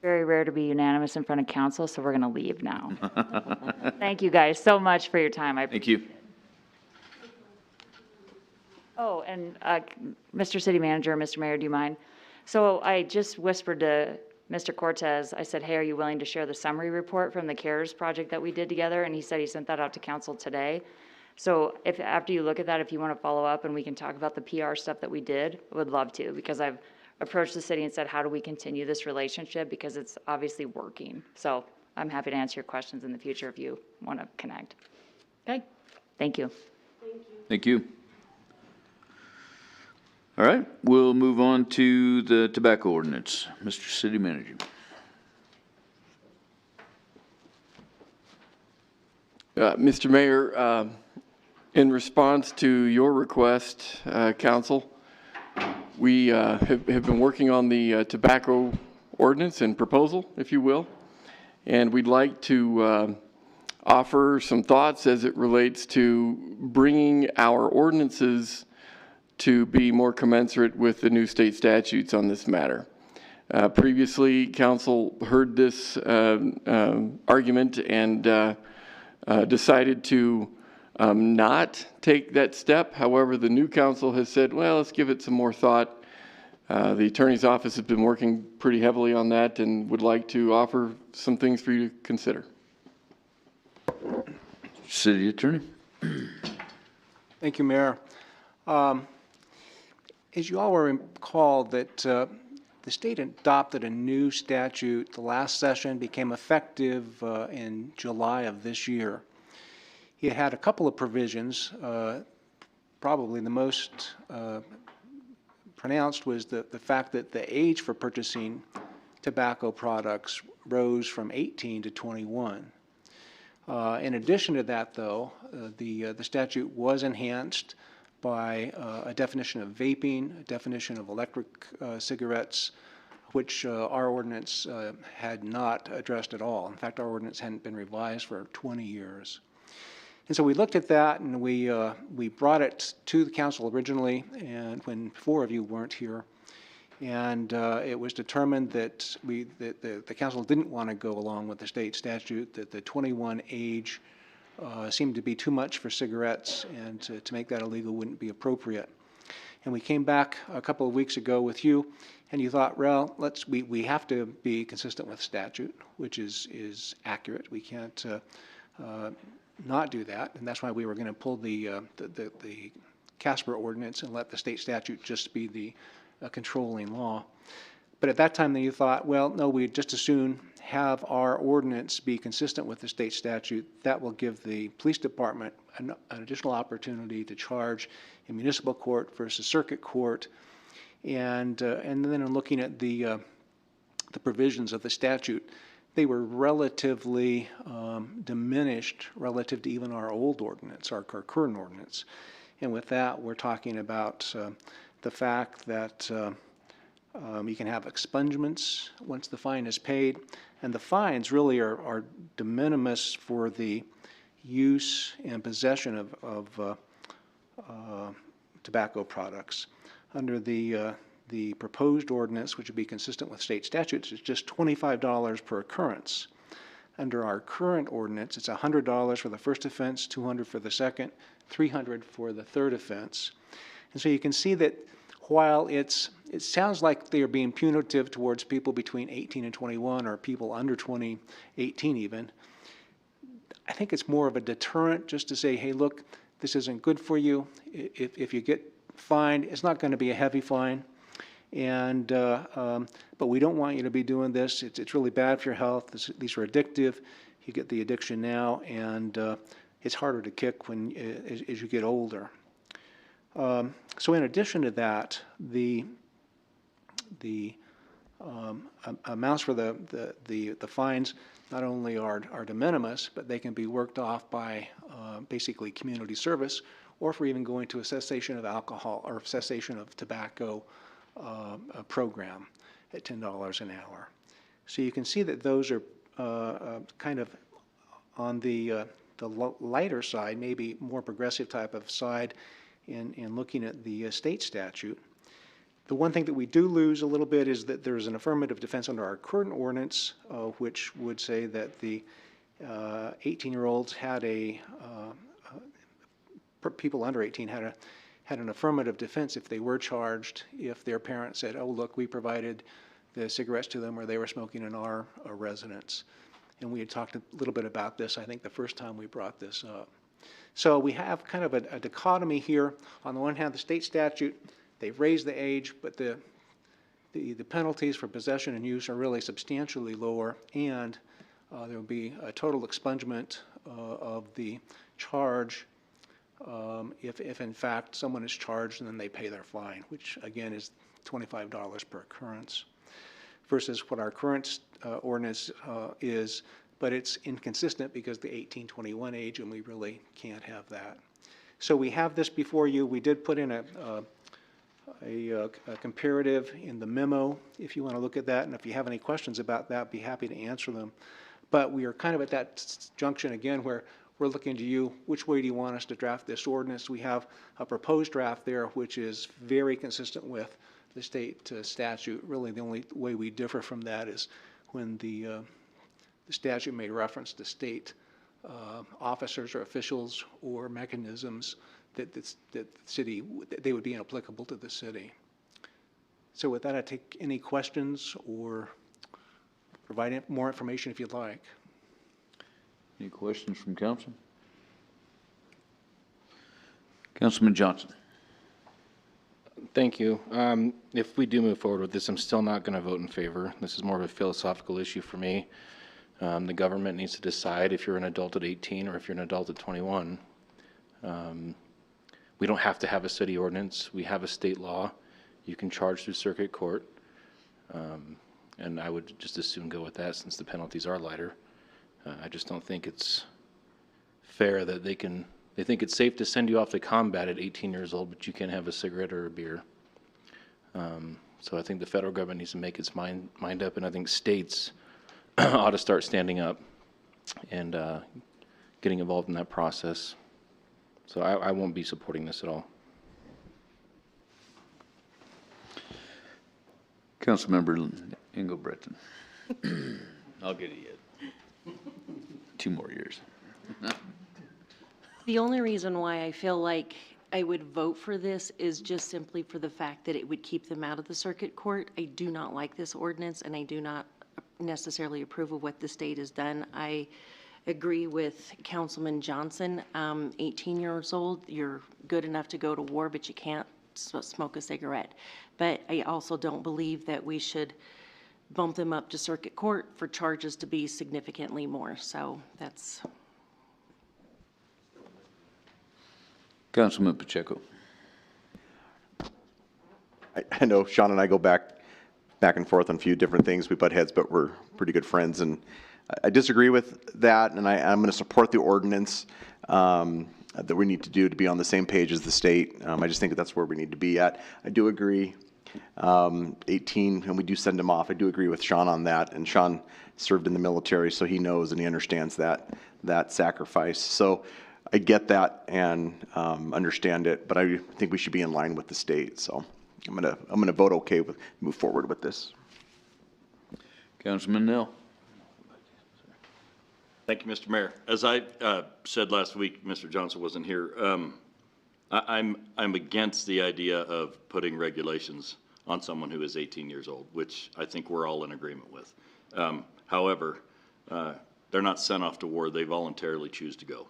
Very rare to be unanimous in front of council, so we're going to leave now. Thank you guys so much for your time. I Thank you. Oh, and Mr. City Manager, Mr. Mayor, do you mind? So I just whispered to Mr. Cortez, I said, hey, are you willing to share the summary report from the CARES project that we did together? And he said he sent that out to council today. So if, after you look at that, if you want to follow up and we can talk about the PR stuff that we did, I would love to, because I've approached the city and said, how do we continue this relationship? Because it's obviously working. So I'm happy to answer your questions in the future if you want to connect. Okay, thank you. Thank you. All right, we'll move on to the tobacco ordinance. Mr. City Manager. Mr. Mayor, in response to your request, council, we have been working on the tobacco ordinance and proposal, if you will, and we'd like to offer some thoughts as it relates to bringing our ordinances to be more commensurate with the new state statutes on this matter. Previously, council heard this argument and decided to not take that step. However, the new council has said, well, let's give it some more thought. The attorney's office has been working pretty heavily on that and would like to offer some things for you to consider. City Attorney. Thank you, Mayor. As you all will recall, that the state adopted a new statute. The last session became effective in July of this year. It had a couple of provisions. Probably the most pronounced was the fact that the age for purchasing tobacco products rose from 18 to 21. In addition to that, though, the statute was enhanced by a definition of vaping, a definition of electric cigarettes, which our ordinance had not addressed at all. In fact, our ordinance hadn't been revised for 20 years. And so we looked at that, and we brought it to the council originally, and when 4 of you weren't here, and it was determined that the council didn't want to go along with the state statute, that the 21 age seemed to be too much for cigarettes, and to make that illegal wouldn't be appropriate. And we came back a couple of weeks ago with you, and you thought, well, we have to be consistent with statute, which is accurate. We can't not do that, and that's why we were going to pull the Casper ordinance and let the state statute just be the controlling law. But at that time, then you thought, well, no, we'd just as soon have our ordinance be consistent with the state statute. That will give the police department an additional opportunity to charge in municipal court versus circuit court. And then in looking at the provisions of the statute, they were relatively diminished relative to even our old ordinance, our current ordinance. And with that, we're talking about the fact that you can have expungements once the fine is paid, and the fines really are de minimis for the use and possession of tobacco products. Under the proposed ordinance, which would be consistent with state statutes, it's just $25 per occurrence. Under our current ordinance, it's $100 for the first offense, $200 for the second, $300 for the third offense. And so you can see that while it sounds like they are being punitive towards people between 18 and 21 or people under 18 even, I think it's more of a deterrent just to say, hey, look, this isn't good for you. If you get fined, it's not going to be a heavy fine. And but we don't want you to be doing this. It's really bad for your health. These are addictive. You get the addiction now, and it's harder to kick as you get older. So in addition to that, the amounts for the fines not only are de minimis, but they can be worked off by basically community service, or if we're even going to a cessation of alcohol or cessation of tobacco program at $10 an hour. So you can see that those are kind of on the lighter side, maybe more progressive type of side in looking at the state statute. The one thing that we do lose a little bit is that there's an affirmative defense under our current ordinance, which would say that the 18-year-olds had people under 18 had had an affirmative defense if they were charged, if their parents said, oh, look, we provided the cigarettes to them or they were smoking in our residence. And we had talked a little bit about this, I think, the first time we brought this up. So we have kind of a dichotomy here. On the one hand, the state statute, they've raised the age, but the penalties for possession and use are really substantially lower, and there will be a total expungement of the charge if in fact someone is charged and then they pay their fine, which again is $25 per occurrence, versus what our current ordinance is, but it's inconsistent because the 18-21 age, and we really can't have that. So we have this before you. We did put in a comparative in the memo, if you want to look at that, and if you have any questions about that, be happy to answer them. But we are kind of at that junction again where we're looking to you, which way do you want us to draft this ordinance? We have a proposed draft there, which is very consistent with the state statute. Really, the only way we differ from that is when the statute made reference to state officers or officials or mechanisms that the city, they would be inapplicable to the city. So with that, I take any questions or provide more information if you'd like. Any questions from council? Councilman Johnson. Thank you. If we do move forward with this, I'm still not going to vote in favor. This is more of a philosophical issue for me. The government needs to decide if you're an adult at 18 or if you're an adult at 21. We don't have to have a city ordinance. We have a state law. You can charge through circuit court. And I would just as soon go with that since the penalties are lighter. I just don't think it's fair that they think it's safe to send you off to combat at 18 years old, but you can't have a cigarette or a beer. So I think the federal government needs to make its mind up, and I think states ought to start standing up and getting involved in that process. So I won't be supporting this at all. Councilmember Engelbrechten. I'll get it yet. 2 more years. The only reason why I feel like I would vote for this is just simply for the fact that it would keep them out of the circuit court. I do not like this ordinance, and I do not necessarily approve of what the state has done. I agree with Councilman Johnson. 18 years old, you're good enough to go to war, but you can't smoke a cigarette. But I also don't believe that we should bump them up to circuit court for charges to be significantly more. So that's. Councilman Pacheco. I know Sean and I go back and forth on a few different things. We butt heads, but we're pretty good friends. And I disagree with that, and I'm going to support the ordinance that we need to do to be on the same page as the state. I just think that's where we need to be at. I do agree. 18, and we do send them off. I do agree with Sean on that, and Sean served in the military, so he knows and he understands that sacrifice. So I get that and understand it, but I think we should be in line with the state. So I'm gonna vote okay with move forward with this. Councilman Nell. Thank you, Mr. Mayor. As I said last week, Mr. Johnson wasn't here. I'm against the idea of putting regulations on someone who is 18 years old, which I think we're all in agreement with. However, they're not sent off to war. They voluntarily choose to go.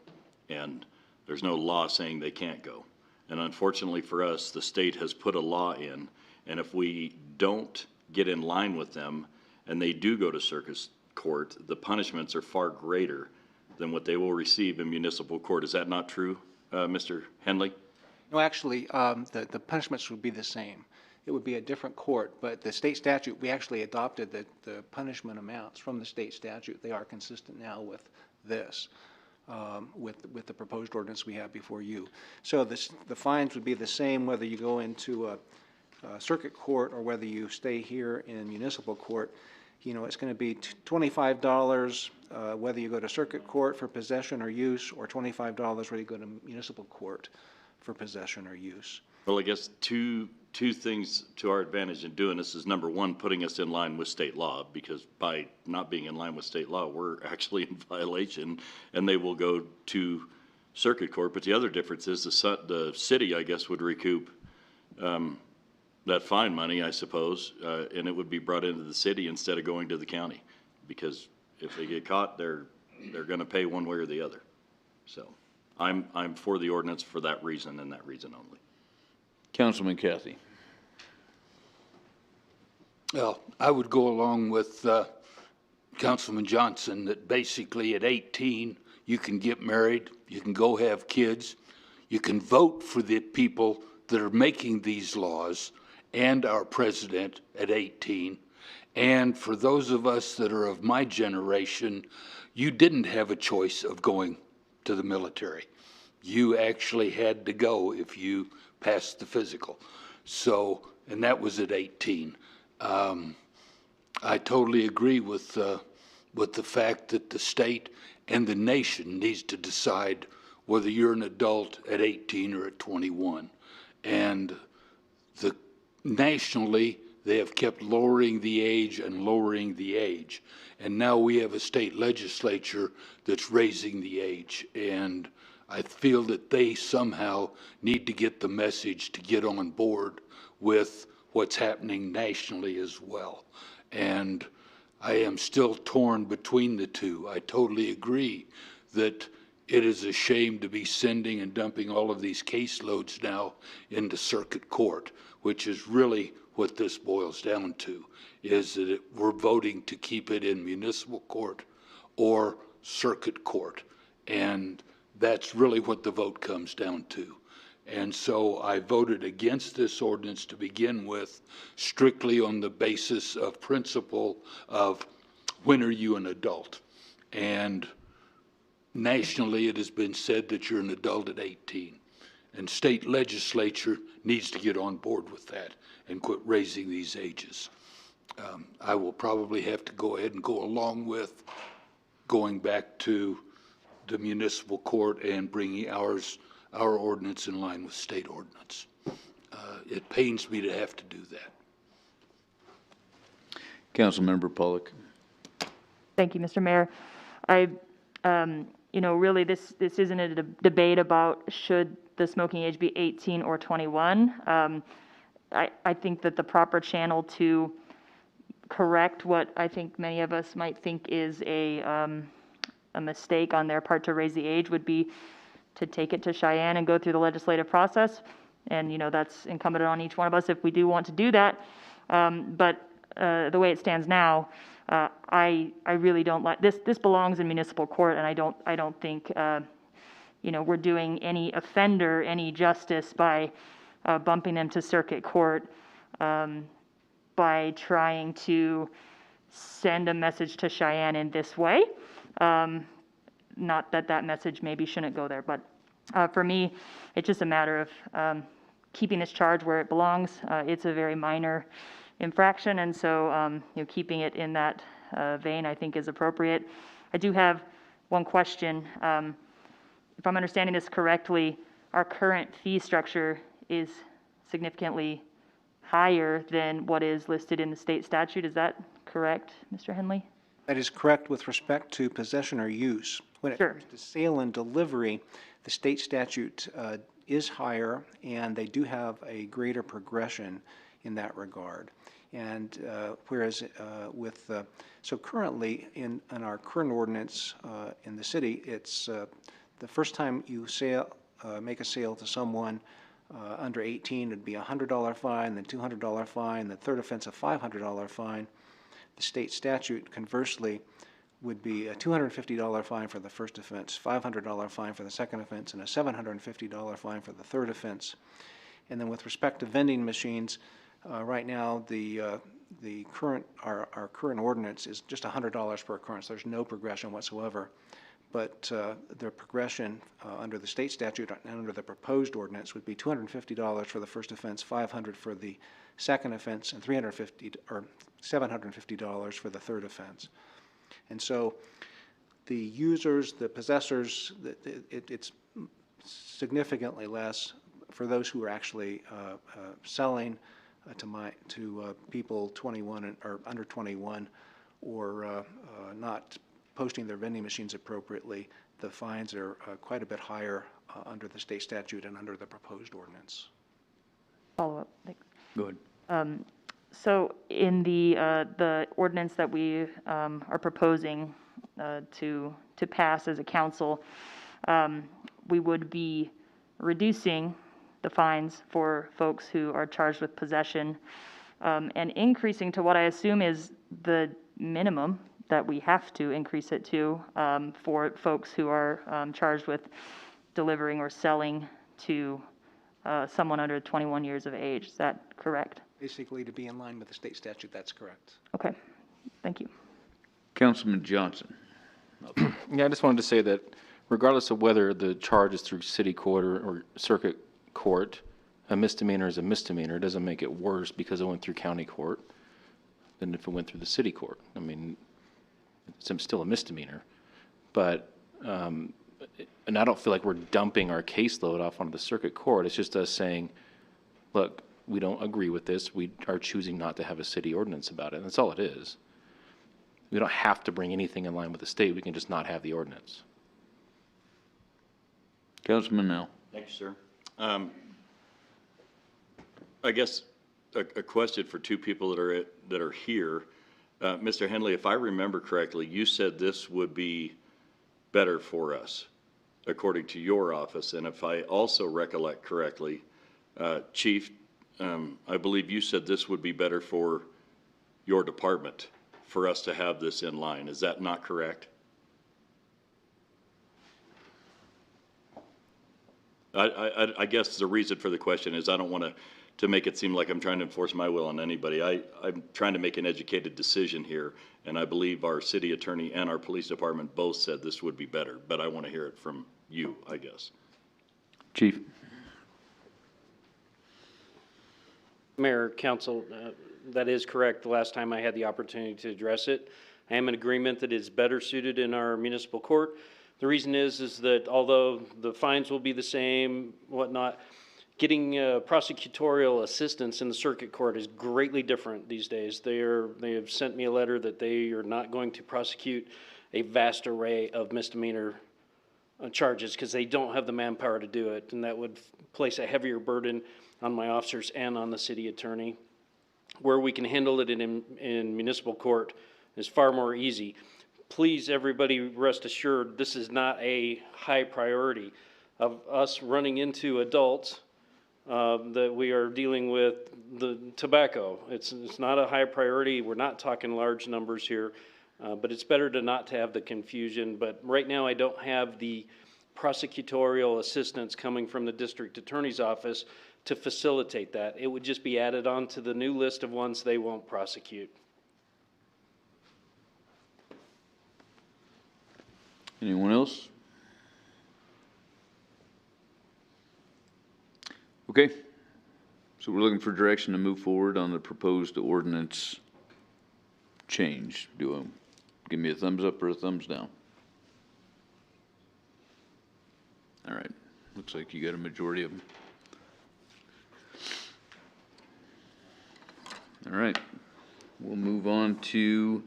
And there's no law saying they can't go. And unfortunately for us, the state has put a law in, and if we don't get in line with them and they do go to circuit court, the punishments are far greater than what they will receive in municipal court. Is that not true, Mr. Henley? No, actually, the punishments would be the same. It would be a different court, but the state statute, we actually adopted the punishment amounts from the state statute. They are consistent now with this, with the proposed ordinance we have before you. So the fines would be the same whether you go into a circuit court or whether you stay here in municipal court. You know, it's going to be $25 whether you go to circuit court for possession or use, or $25 whether you go to municipal court for possession or use. Well, I guess two things to our advantage in doing this is, number one, putting us in line with state law, because by not being in line with state law, we're actually in violation, and they will go to circuit court, but the other difference is the city, I guess, would recoup that fine money, I suppose, and it would be brought into the city instead of going to the county. Because if they get caught, they're gonna pay one way or the other. So I'm for the ordinance for that reason and that reason only. Councilman Kathy. Well, I would go along with Councilman Johnson that basically at 18, you can get married, you can go have kids, you can vote for the people that are making these laws and our president at 18. And for those of us that are of my generation, you didn't have a choice of going to the military. You actually had to go if you passed the physical. So, and that was at 18. I totally agree with the fact that the state and the nation needs to decide whether you're an adult at 18 or at 21. And nationally, they have kept lowering the age and lowering the age. And now we have a state legislature that's raising the age. And I feel that they somehow need to get the message to get on board with what's happening nationally as well. And I am still torn between the two. I totally agree that it is a shame to be sending and dumping all of these caseloads now into circuit court, which is really what this boils down to, is that we're voting to keep it in municipal court or circuit court. And that's really what the vote comes down to. And so I voted against this ordinance to begin with, strictly on the basis of principle of when are you an adult? And nationally, it has been said that you're an adult at 18. And state legislature needs to get on board with that and quit raising these ages. I will probably have to go ahead and go along with going back to the municipal court and bringing our ordinance in line with state ordinance. It pains me to have to do that. Councilmember Pollock. Thank you, Mr. Mayor. Really, this isn't a debate about should the smoking age be 18 or 21. I think that the proper channel to correct what I think many of us might think is a mistake on their part to raise the age would be to take it to Cheyenne and go through the legislative process. And, that's incumbent on each one of us if we do want to do that. But the way it stands now, I really don't like this. This belongs in municipal court, and I don't think we're doing any offender any justice by bumping them to circuit court by trying to send a message to Cheyenne in this way. Not that message maybe shouldn't go there, but for me, it's just a matter of keeping this charge where it belongs. It's a very minor infraction, and so keeping it in that vein I think is appropriate. I do have one question. If I'm understanding this correctly, our current fee structure is significantly higher than what is listed in the state statute. Is that correct, Mr. Henley? That is correct with respect to possession or use. When it comes to sale and delivery, the state statute is higher, and they do have a greater progression in that regard. And whereas so currently in our current ordinance in the city, it's the first time you make a sale to someone under 18, it'd be a $100 fine, then $200 fine, the third offense a $500 fine. The state statute, conversely, would be a $250 fine for the first offense, $500 fine for the second offense, and a $750 fine for the third offense. And then with respect to vending machines, right now our current ordinance is just $100 per occurrence. There's no progression whatsoever. But the progression under the state statute and under the proposed ordinance would be $250 for the first offense, $500 for the second offense, and $750 for the third offense. And so the users, the possessors, it's significantly less for those who are actually selling to people 21 or under 21, or not posting their vending machines appropriately. the fines are quite a bit higher under the state statute and under the proposed ordinance. Follow up. Thanks. Go ahead. So in the ordinance that we are proposing to pass as a council, we would be reducing the fines for folks who are charged with possession and increasing to what I assume is the minimum that we have to increase it to for folks who are charged with delivering or selling to someone under 21 years of age. Is that correct? Basically, to be in line with the state statute, that's correct. Okay, thank you. Councilman Johnson. Yeah, I just wanted to say that regardless of whether the charge is through city court or circuit court, a misdemeanor is a misdemeanor. It doesn't make it worse because it went through county court than if it went through the city court. I mean, it's still a misdemeanor. But, and I don't feel like we're dumping our caseload off onto the circuit court. It's just us saying, look, we don't agree with this. We are choosing not to have a city ordinance about it. That's all it is. We don't have to bring anything in line with the state. We can just not have the ordinance. Councilman Nell. Thank you, sir. I guess a question for two people that are here. Mr. Henley, if I remember correctly, you said this would be better for us, according to your office. And if I also recollect correctly, Chief, I believe you said this would be better for your department, for us to have this in line. Is that not correct? I guess the reason for the question is I don't want to make it seem like I'm trying to enforce my will on anybody. I'm trying to make an educated decision here, and I believe our city attorney and our police department both said this would be better, but I want to hear it from you, I guess. Chief. Mayor, Council, that is correct. The last time I had the opportunity to address it, I am in agreement that it's better suited in our municipal court. The reason is that although the fines will be the same, whatnot, getting prosecutorial assistance in the circuit court is greatly different these days. They have sent me a letter that they are not going to prosecute a vast array of misdemeanor charges because they don't have the manpower to do it, and that would place a heavier burden on my officers and on the city attorney. Where we can handle it in municipal court is far more easy. Please, everybody, rest assured, this is not a high priority of us running into adults that we are dealing with the tobacco. It's not a high priority. We're not talking large numbers here, but it's better to not to have the confusion. But right now, I don't have the prosecutorial assistance coming from the district attorney's office to facilitate that. It would just be added on to the new list of ones they won't prosecute. Anyone else? Okay, so we're looking for direction to move forward on the proposed ordinance change. Give me a thumbs up or a thumbs down? All right, looks like you got a majority of them. All right, we'll move on to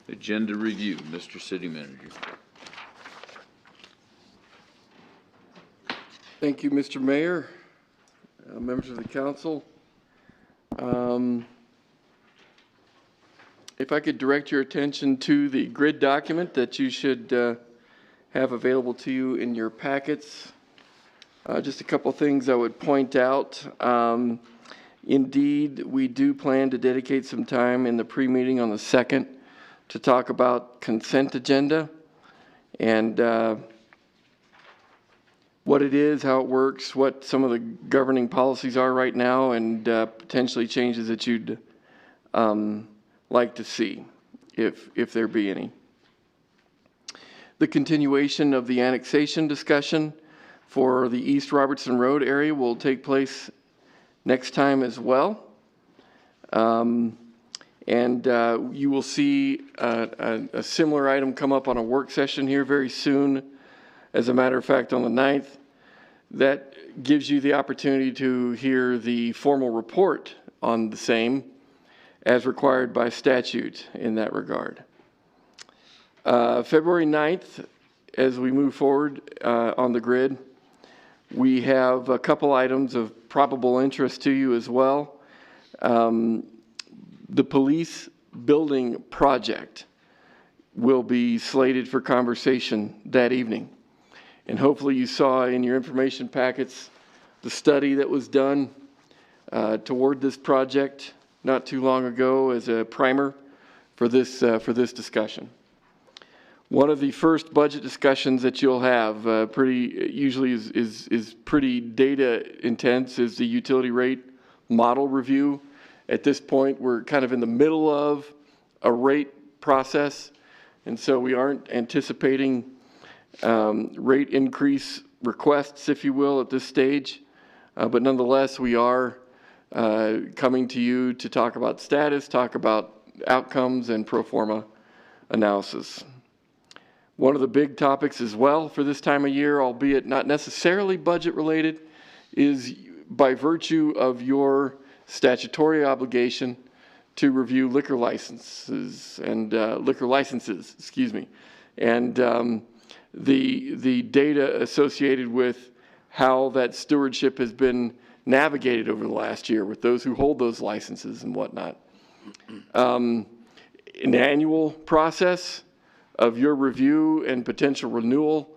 agenda review. Mr. City Manager. Thank you, Mr. Mayor, members of the council. If I could direct your attention to the grid document that you should have available to you in your packets. Just a couple things I would point out. Indeed, we do plan to dedicate some time in the pre-meeting on the 2nd to talk about consent agenda and what it is, how it works, what some of the governing policies are right now, and potentially changes that you'd like to see, if there be any. The continuation of the annexation discussion for the East Robertson Road area will take place next time as well. You will see a similar item come up on a work session here very soon. As a matter of fact, on the 9th, that gives you the opportunity to hear the formal report on the same as required by statute in that regard. February 9th as we move forward on the grid. We have a couple items of probable interest to you as well. The police building project will be slated for conversation that evening. And hopefully you saw in your information packets the study that was done toward this project not too long ago as a primer for this discussion. One of the first budget discussions that you'll have usually is pretty data intense is the utility rate model review. At this point, we're kind of in the middle of a rate process, and so we aren't anticipating rate increase requests, if you will, at this stage. But nonetheless, we are coming to you to talk about status, talk about outcomes, and pro forma analysis. One of the big topics as well for this time of year, albeit not necessarily budget related, is by virtue of your statutory obligation to review liquor licenses, and the data associated with how that stewardship has been navigated over the last year with those who hold those licenses and whatnot. An annual process of your review and potential renewal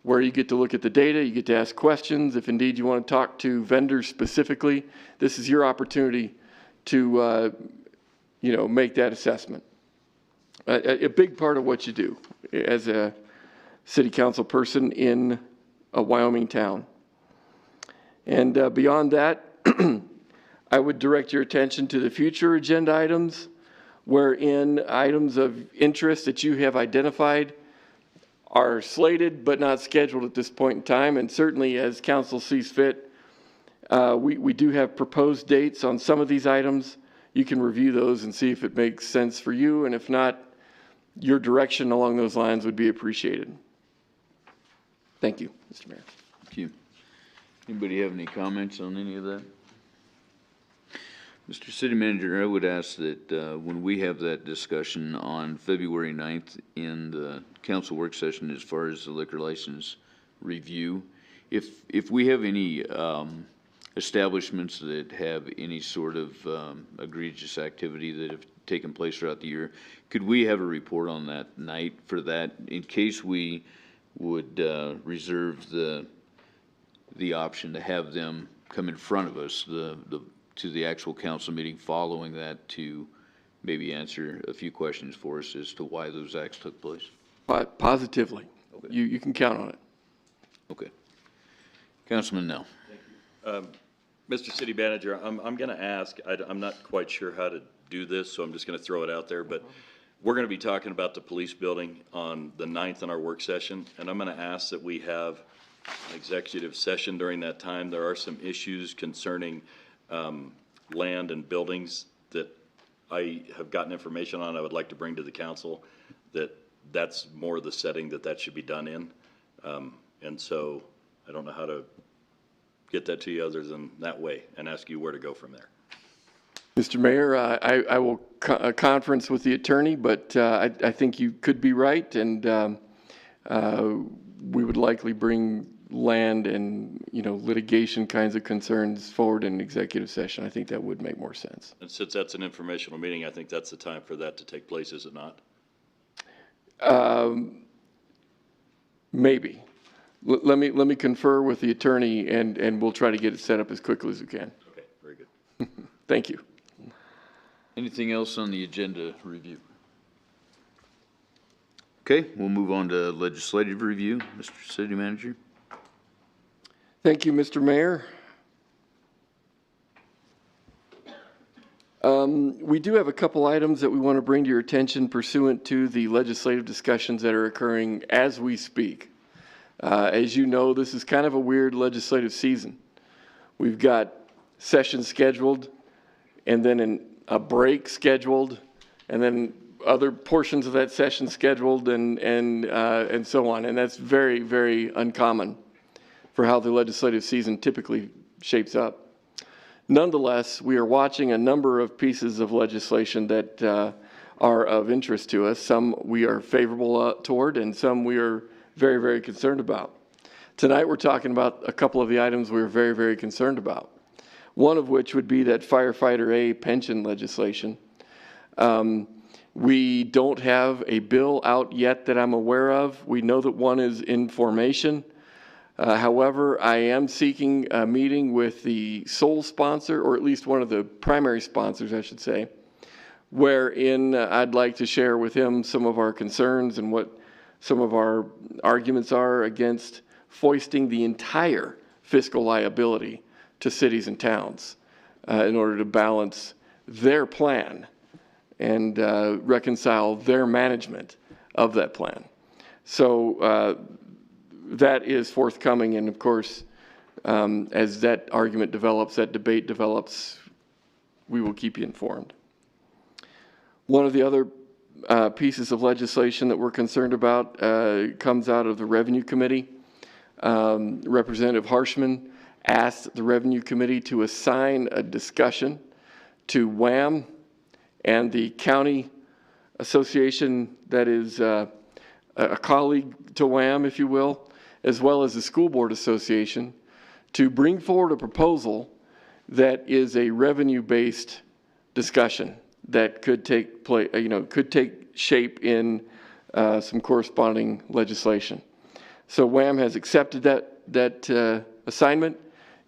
where you get to look at the data, you get to ask questions. If indeed you want to talk to vendors specifically, this is your opportunity to make that assessment. A big part of what you do as a city council person in a Wyoming town. And beyond that, I would direct your attention to the future agenda items, wherein items of interest that you have identified are slated but not scheduled at this point in time. And certainly as council sees fit, we do have proposed dates on some of these items. You can review those and see if it makes sense for you. And if not, your direction along those lines would be appreciated. Thank you, Mr. Mayor. Thank you. Anybody have any comments on any of that? Mr. City Manager, I would ask that when we have that discussion on February 9th in the council work session as far as the liquor license review, if we have any establishments that have any sort of egregious activity that have taken place throughout the year, could we have a report on that night for that in case we would reserve the option to have them come in front of us to the actual council meeting following that to maybe answer a few questions for us as to why those acts took place? Positively. Okay. You can count on it. Okay. Councilman Nell. Mr. City Manager, I'm going to ask, I'm not quite sure how to do this, so I'm just going to throw it out there, but we're going to be talking about the police building on the 9th in our work session, and I'm going to ask that we have an executive session during that time. There are some issues concerning land and buildings that I have gotten information on I would like to bring to the council, that's more the setting that should be done in. And so I don't know how to get that to you other than that way and ask you where to go from there. Mr. Mayor, I will conference with the attorney, but I think you could be right, and we would likely bring land and litigation kinds of concerns forward in executive session. I think that would make more sense. And since that's an informational meeting, I think that's the time for that to take place, is it not? Maybe. Let me confer with the attorney, and we'll try to get it set up as quickly as we can. Okay, very good. Thank you. Anything else on the agenda review? Okay, we'll move on to legislative review. Mr. City Manager. Thank you, Mr. Mayor. We do have a couple items that we want to bring to your attention pursuant to the legislative discussions that are occurring as we speak. As you know, this is kind of a weird legislative season. We've got sessions scheduled, and then a break scheduled, and then other portions of that session scheduled, and so on. And that's very, very uncommon for how the legislative season typically shapes up. Nonetheless, we are watching a number of pieces of legislation that are of interest to us. Some we are favorable toward, and some we are very, very concerned about. Tonight, we're talking about a couple of the items we're very, very concerned about. One of which would be that firefighter A pension legislation. We don't have a bill out yet that I'm aware of. We know that one is in formation. However, I am seeking a meeting with the sole sponsor, or at least one of the primary sponsors, I should say, wherein I'd like to share with him some of our concerns and what some of our arguments are against foisting the entire fiscal liability to cities and towns in order to balance their plan and reconcile their management of that plan. So that is forthcoming, and of course, as that argument develops, that debate develops, we will keep you informed. One of the other pieces of legislation that we're concerned about comes out of the Revenue Committee. Representative Harshman asked the Revenue Committee to assign a discussion to WHAM and the county association that is a colleague to WHAM, if you will, as well as the School Board Association, to bring forward a proposal that is a revenue-based discussion that could take place, could take shape in some corresponding legislation. So WHAM has accepted that assignment,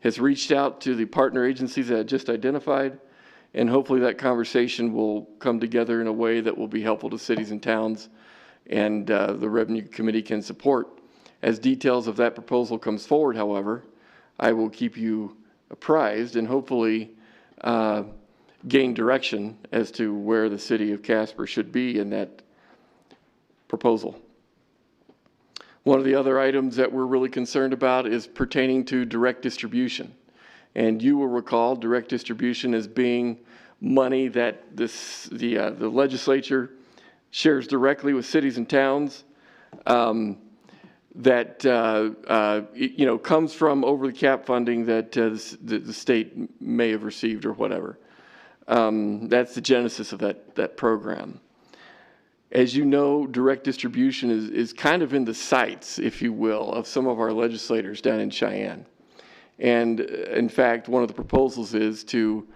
has reached out to the partner agencies that I just identified, and hopefully that conversation will come together in a way that will be helpful to cities and towns, and the Revenue Committee can support. As details of that proposal comes forward, however, I will keep you apprised and hopefully gain direction as to where the city of Casper should be in that proposal. One of the other items that we're really concerned about is pertaining to direct distribution. And you will recall direct distribution as being money that the legislature shares directly with cities and towns that comes from over the cap funding that the state may have received or whatever. That's the genesis of that program. As you know, direct distribution is kind of in the sights, if you will, of some of our legislators down in Cheyenne. And in fact, one of the proposals is to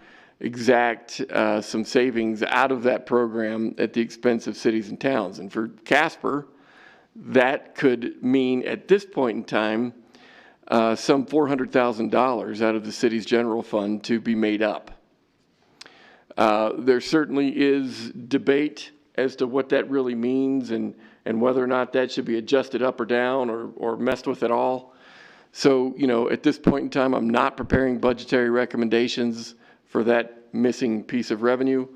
exact some savings out of that program at the expense of cities and towns. And for Casper, that could mean at this point in time, some $400,000 out of the city's general fund to be made up. There certainly is debate as to what that really means and whether or not that should be adjusted up or down or messed with at all. So, at this point in time, I'm not preparing budgetary recommendations for that missing piece of revenue.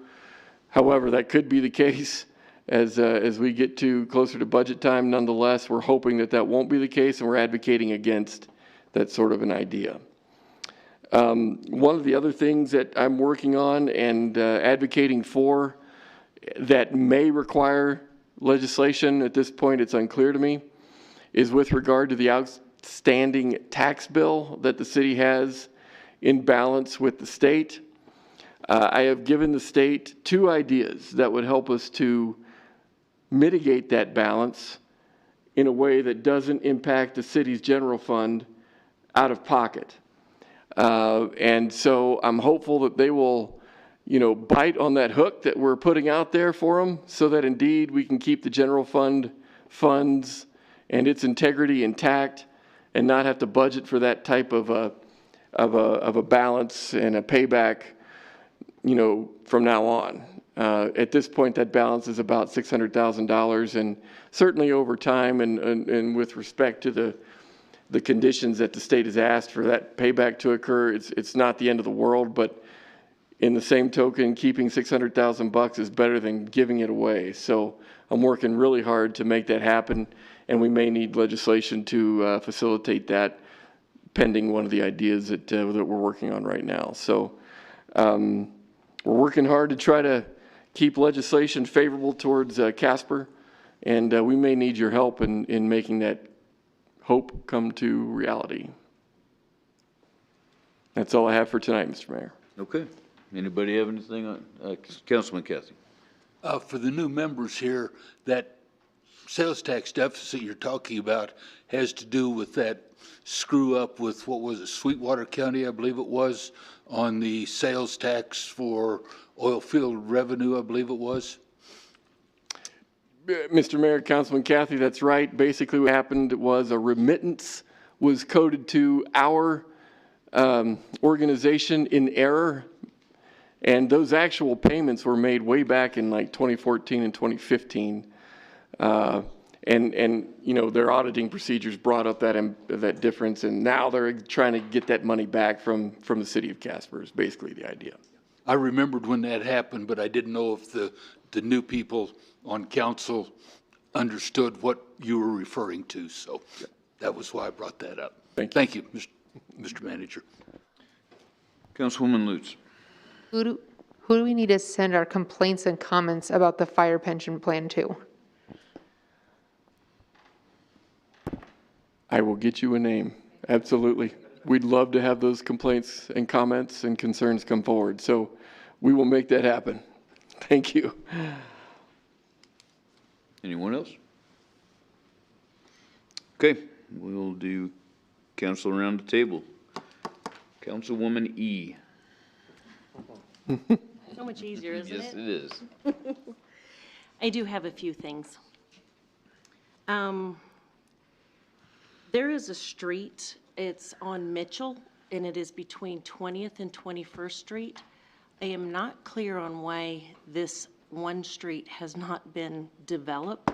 However, that could be the case as we get closer to budget time. Nonetheless, we're hoping that won't be the case, and we're advocating against that sort of an idea. One of the other things that I'm working on and advocating for that may require legislation, at this point it's unclear to me, is with regard to the outstanding tax bill that the city has in balance with the state. I have given the state two ideas that would help us to mitigate that balance in a way that doesn't impact the city's general fund out of pocket. And so I'm hopeful that they will bite on that hook that we're putting out there for them so that indeed we can keep the general fund funds and its integrity intact and not have to budget for that type of a balance and a payback, from now on. At this point, that balance is about $600,000, and certainly over time and with respect to the conditions that the state has asked for that payback to occur, it's not the end of the world, but in the same token, keeping $600,000 is better than giving it away. So I'm working really hard to make that happen, and we may need legislation to facilitate that, pending one of the ideas that we're working on right now. So we're working hard to try to keep legislation favorable towards Casper, and we may need your help in making that hope come to reality. That's all I have for tonight, Mr. Mayor. Okay. Anybody have anything on, Councilman Cathy? For the new members here, that sales tax deficit you're talking about has to do with that screw up with, what was it, Sweetwater County, I believe it was, on the sales tax for oil field revenue, I believe it was? Mr. Mayor, Councilman Kathy, that's right. Basically, what happened was a remittance was coded to our organization in error, and those actual payments were made way back in like 2014 and 2015. And you know, their auditing procedures brought up that difference, and now they're trying to get that money back from the city of Casper is basically the idea. I remembered when that happened, but I didn't know if the new people on council understood what you were referring to, so that was why I brought that up. Thank you, Mr. Manager. Councilwoman Lutz. Who do we need to send our complaints and comments about the fire pension plan to? I will get you a name. Absolutely. We'd love to have those complaints and comments and concerns come forward. So we will make that happen. Thank you. Anyone else? Okay, we'll do council around the table. Councilwoman E. So much easier, isn't it? Yes, it is. I do have a few things. There is a street, it's on Mitchell, and it is between 20th and 21st Street. I am not clear on why this one street has not been developed.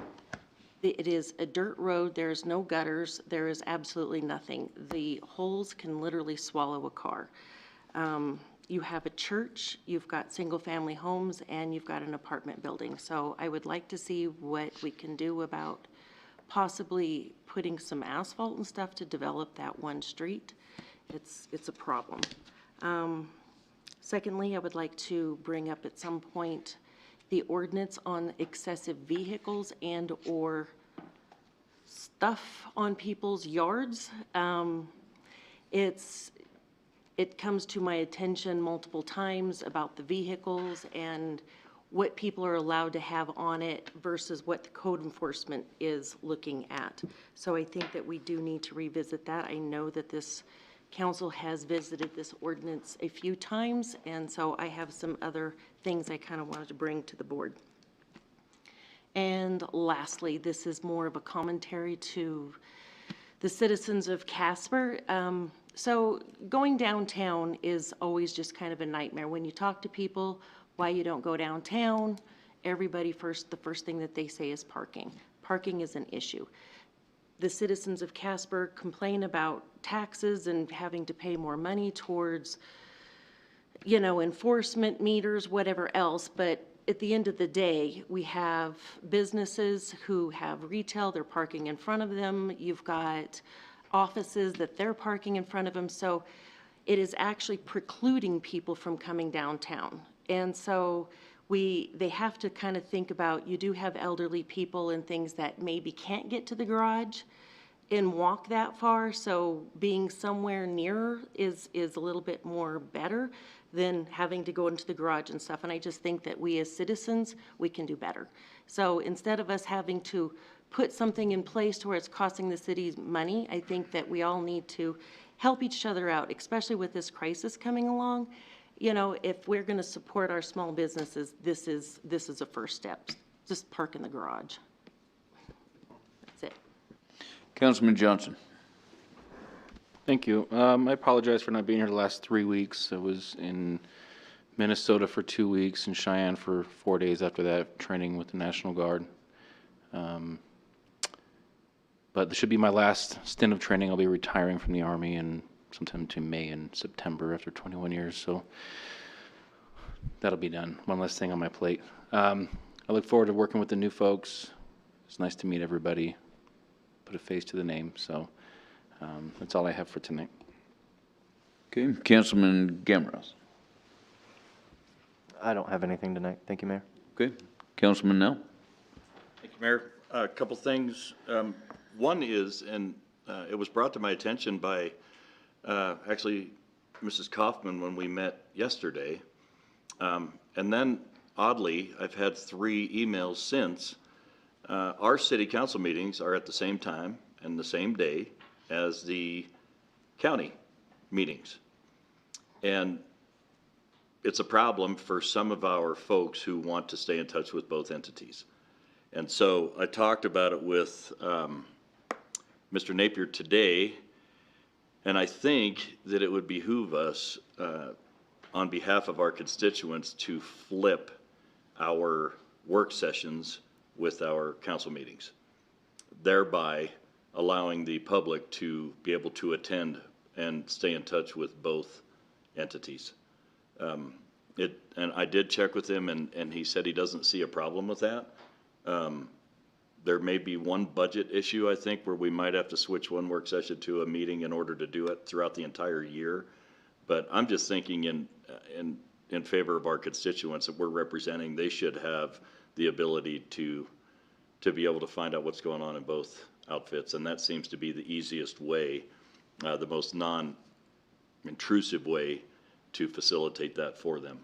It is a dirt road, there is no gutters, there is absolutely nothing. The holes can literally swallow a car. You have a church, you've got single-family homes, and you've got an apartment building. So I would like to see what we can do about possibly putting some asphalt and stuff to develop that one street. It's a problem. Secondly, I would like to bring up at some point the ordinance on excessive vehicles and or stuff on people's yards. It comes to my attention multiple times about the vehicles and what people are allowed to have on it versus what the code enforcement is looking at. So I think that we do need to revisit that. I know that this council has visited this ordinance a few times, and so I have some other things I kind of wanted to bring to the board. And lastly, this is more of a commentary to the citizens of Casper. So going downtown is always just kind of a nightmare. When you talk to people, why you don't go downtown, everybody the first thing that they say is parking. Parking is an issue. The citizens of Casper complain about taxes and having to pay more money towards, you know, enforcement meters, whatever else, but at the end of the day, we have businesses who have retail, they're parking in front of them. You've got offices that they're parking in front of them. So it is actually precluding people from coming downtown. And so they have to kind of think about, you do have elderly people and things that maybe can't get to the garage and walk that far. So being somewhere nearer is a little bit more better than having to go into the garage and stuff. And I just think that we as citizens, we can do better. So instead of us having to put something in place to where it's costing the city money, I think that we all need to help each other out, especially with this crisis coming along. You know, if we're going to support our small businesses, this is a first step. Just park in the garage. That's it. Councilman Johnson. Thank you. I apologize for not being here the last 3 weeks. I was in Minnesota for 2 weeks and Cheyenne for 4 days after that, training with the National Guard. But this should be my last stint of training. I'll be retiring from the Army in sometime between May and September after 21 years. So that'll be done. One less thing on my plate. I look forward to working with the new folks. It's nice to meet everybody, put a face to the name. So that's all I have for tonight. Okay, Councilman Gamros. I don't have anything tonight. Thank you, Mayor. Okay, Councilman Nell. Thank you, Mayor. A couple things. One is, and it was brought to my attention by actually Mrs. Kaufman when we met yesterday. And then oddly, I've had 3 emails since our city council meetings are at the same time and the same day as the county meetings. And it's a problem for some of our folks who want to stay in touch with both entities. And so I talked about it with Mr. Napier today, and I think that it would behoove us, on behalf of our constituents, to flip our work sessions with our council meetings, thereby allowing the public to be able to attend and stay in touch with both entities. And I did check with him, and he said he doesn't see a problem with that. There may be one budget issue, I think, where we might have to switch one work session to a meeting in order to do it throughout the entire year. But I'm just thinking in favor of our constituents that we're representing, they should have the ability to be able to find out what's going on in both outfits. And that seems to be the easiest way, the most non-intrusive way to facilitate that for them.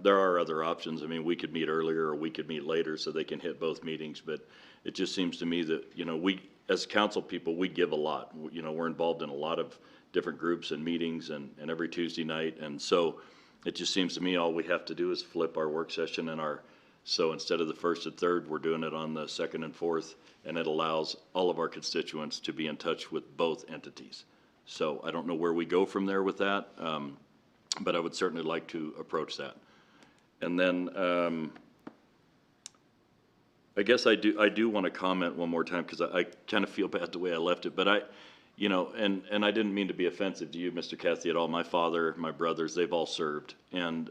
There are other options. I mean, we could meet earlier or we could meet later so they can hit both meetings, but it just seems to me that, we, as council people, we give a lot. We're involved in a lot of different groups and meetings and every Tuesday night. And so it just seems to me all we have to do is flip our work session and so instead of the first and third, we're doing it on the second and fourth, and it allows all of our constituents to be in touch with both entities. So I don't know where we go from there with that, but I would certainly like to approach that. And then I guess I do want to comment one more time, because I kind of feel bad the way I left it, but and I didn't mean to be offensive to you, Mr. Cathy, at all. My father, my brothers, they've all served. And,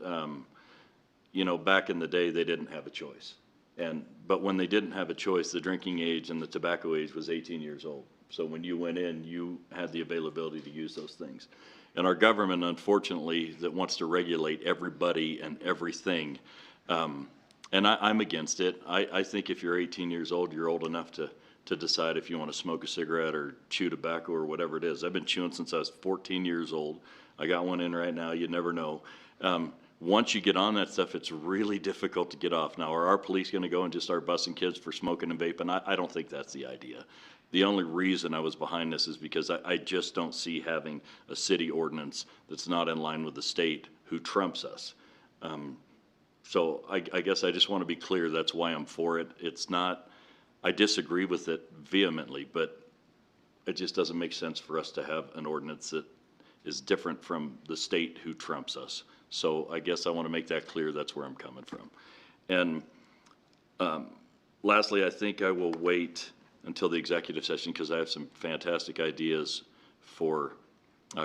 back in the day, they didn't have a choice. But when they didn't have a choice, the drinking age and the tobacco age was 18 years old. So when you went in, you had the availability to use those things. And our government, unfortunately, that wants to regulate everybody and everything, and I'm against it. I think if you're 18 years old, you're old enough to decide if you want to smoke a cigarette or chew tobacco or whatever it is. I've been chewing since I was 14 years old. I got one in right now. You never know. Once you get on that stuff, it's really difficult to get off. Now, are our police going to go and just start busting kids for smoking and vaping? I don't think that's the idea. The only reason I was behind this is because I just don't see having a city ordinance that's not in line with the state who trumps us. So I guess I just want to be clear, that's why I'm for it. It's not, I disagree with it vehemently, but it just doesn't make sense for us to have an ordinance that is different from the state who trumps us. So I guess I want to make that clear. That's where I'm coming from. And lastly, I think I will wait until the executive session, because I have some fantastic ideas for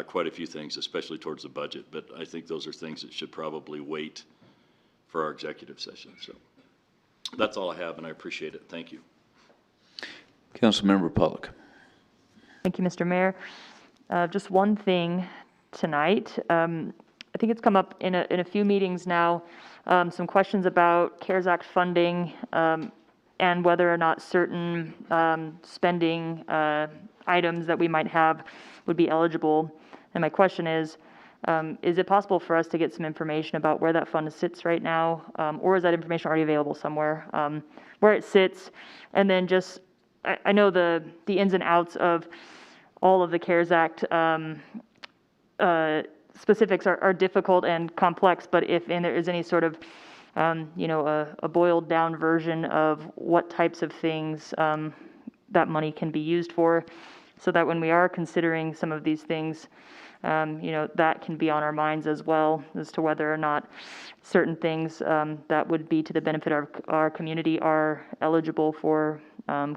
quite a few things, especially towards the budget. But I think those are things that should probably wait for our executive session. So that's all I have, and I appreciate it. Thank you. Councilmember Pollock. Thank you, Mr. Mayor. Just one thing tonight. I think it's come up in a few meetings now, some questions about CARES Act funding and whether or not certain spending items that we might have would be eligible. And my question is it possible for us to get some information about where that fund sits right now? Or is that information already available somewhere? Where it sits, and then just, I know the ins and outs of all of the CARES Act specifics are difficult and complex, but if there is any sort of, a boiled down version of what types of things that money can be used for, so that when we are considering some of these things, that can be on our minds as well, as to whether or not certain things that would be to the benefit of our community are eligible for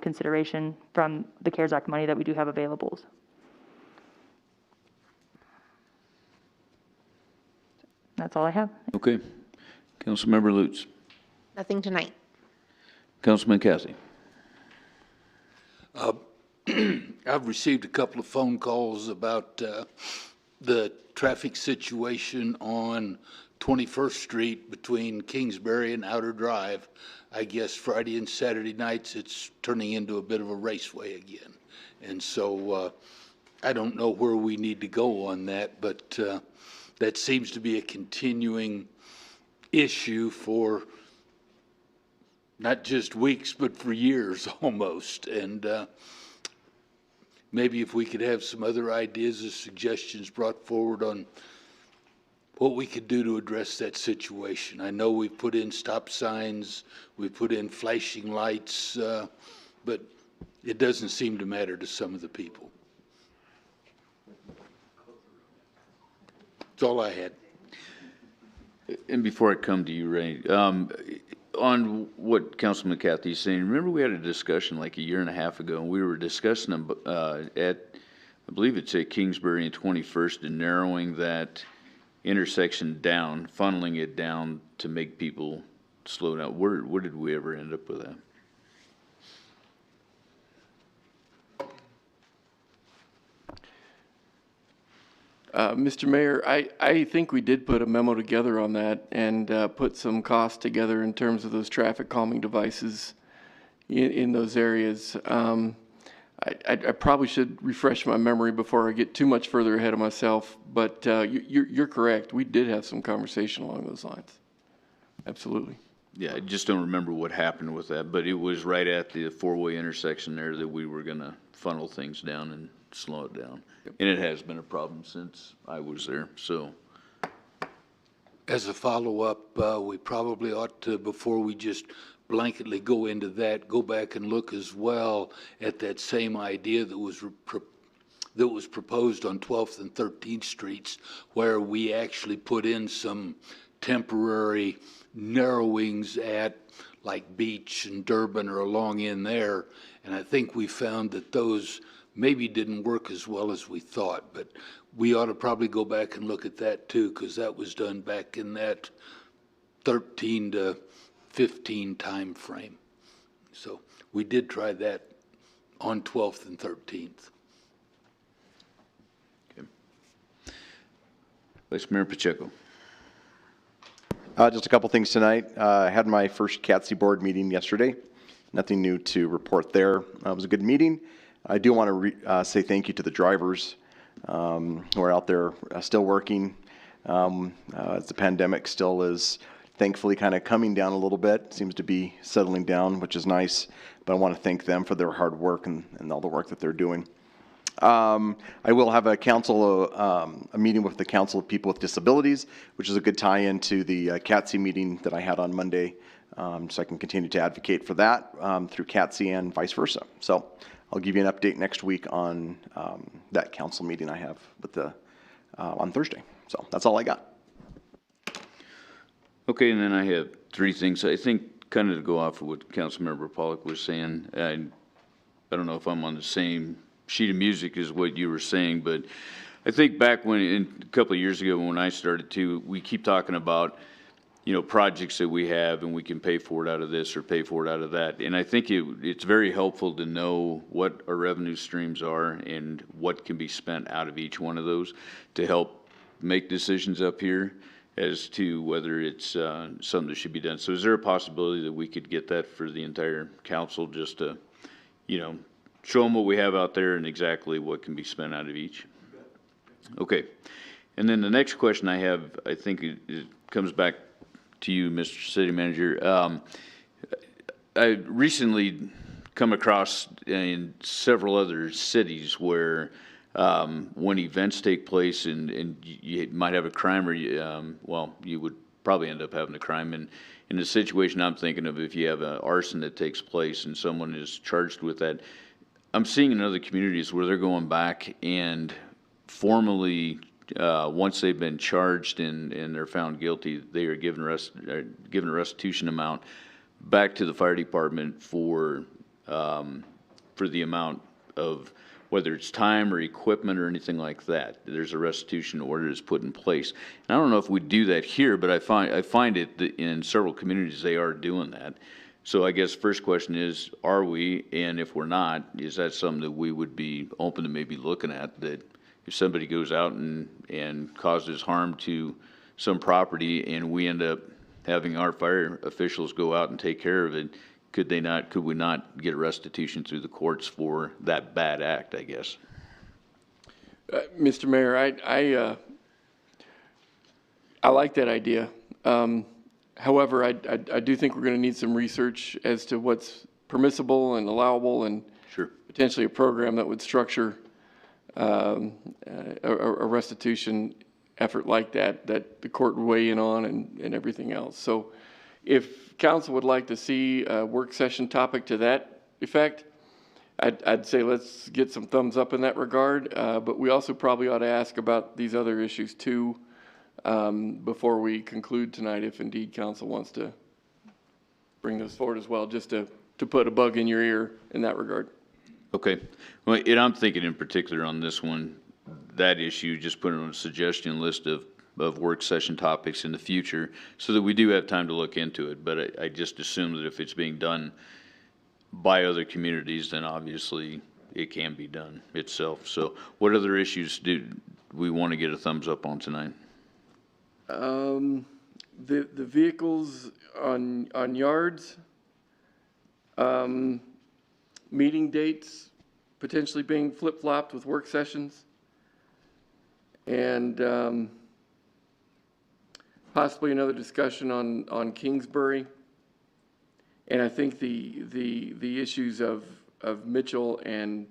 consideration from the CARES Act money that we do have available. That's all I have. Okay. Councilmember Lutz. Nothing tonight. Councilman Cassie. I've received a couple of phone calls about the traffic situation on 21st Street between Kingsbury and Outer Drive. I guess Friday and Saturday nights it's turning into a bit of a raceway again. And so I don't know where we need to go on that, but that seems to be a continuing issue for not just weeks, but for years almost. And maybe if we could have some other ideas or suggestions brought forward on what we could do to address that situation. I know we've put in stop signs, we've put in flashing lights, but it doesn't seem to matter to some of the people. That's all I had. And before I come to you, Ray, on what Councilman McCarthy's saying, remember we had a discussion like a year and a half ago, and we were discussing at, I believe it's at Kingsbury and 21st, and narrowing that intersection down, funneling it down to make people slow down. Where did we ever end up with that? Mr. Mayor, I think we did put a memo together on that and put some costs together in terms of those traffic calming devices in those areas. I probably should refresh my memory before I get too much further ahead of myself, but you're correct. We did have some conversation along those lines. Absolutely. Yeah, I just don't remember what happened with that, but it was right at the four-way intersection there that we were gonna funnel things down and slow it down. And it has been a problem since I was there, so. As a follow-up, we probably ought to, before we just blanketly go into that, go back and look as well at that same idea that was proposed on 12th and 13th Streets, where we actually put in some temporary narrowings at like Beach and Durban or along in there. And I think we found that those maybe didn't work as well as we thought, but we ought to probably go back and look at that too, because that was done back in that 13 to 15 time frame. So we did try that on 12th and 13th. Okay. Vice Mayor Pacheco. Just a couple things tonight. I had my first CATSI board meeting yesterday. Nothing new to report there. It was a good meeting. I do want to say thank you to the drivers who are out there still working as the pandemic still is thankfully kind of coming down a little bit. Seems to be settling down, which is nice. But I want to thank them for their hard work and all the work that they're doing. I will have a meeting with the Council of People with Disabilities, which is a good tie-in to the CATSI meeting that I had on Monday, so I can continue to advocate for that through CATSI and vice versa. So I'll give you an update next week on that council meeting I have with on Thursday. So that's all I got. Okay, and then I have three things. I think kind of to go off of what Councilmember Pollock was saying, I don't know if I'm on the same sheet of music as what you were saying, but I think back a couple of years ago when I started too, we keep talking about, you know, projects that we have and we can pay for it out of this or pay for it out of that. And I think it's very helpful to know what our revenue streams are and what can be spent out of each one of those to help make decisions up here as to whether it's something that should be done. So is there a possibility that we could get that for the entire council, just to, you know, show them what we have out there and exactly what can be spent out of each? Okay. And then the next question I have, I think it comes back to you, Mr. City Manager. I recently come across in several other cities where when events take place and you might have a crime or you would probably end up having a crime. And in the situation I'm thinking of, if you have an arson that takes place and someone is charged with that, I'm seeing in other communities where they're going back and formally, once they've been charged and they're found guilty, they are given a restitution amount back to the fire department for the amount of, whether it's time or equipment or anything like that. There's a restitution order that's put in place. And I don't know if we do that here, but I find it that in several communities they are doing that. So I guess first question is, are we? And if we're not, is that something that we would be open to maybe looking at, that if somebody goes out and causes harm to some property and we end up having our fire officials go out and take care of it, could we not get a restitution through the courts for that bad act, I guess? Mr. Mayor, I like that idea. However, I do think we're going to need some research as to what's permissible and allowable, and Sure. potentially a program that would structure a restitution effort like that the court would weigh in on and everything else. So if council would like to see a work session topic to that effect, I'd say let's get some thumbs up in that regard, but we also probably ought to ask about these other issues too, before we conclude tonight, if indeed council wants to bring those forward as well, just to put a bug in your ear in that regard. Okay. Well, and I'm thinking in particular on this one, that issue, just put it on a suggestion list of work session topics in the future so that we do have time to look into it. But I just assume that if it's being done by other communities, then obviously it can be done itself. So what other issues do we want to get a thumbs up on tonight? The vehicles on yards, meeting dates potentially being flip-flopped with work sessions, and possibly another discussion on Kingsbury. And I think the issues of Mitchell and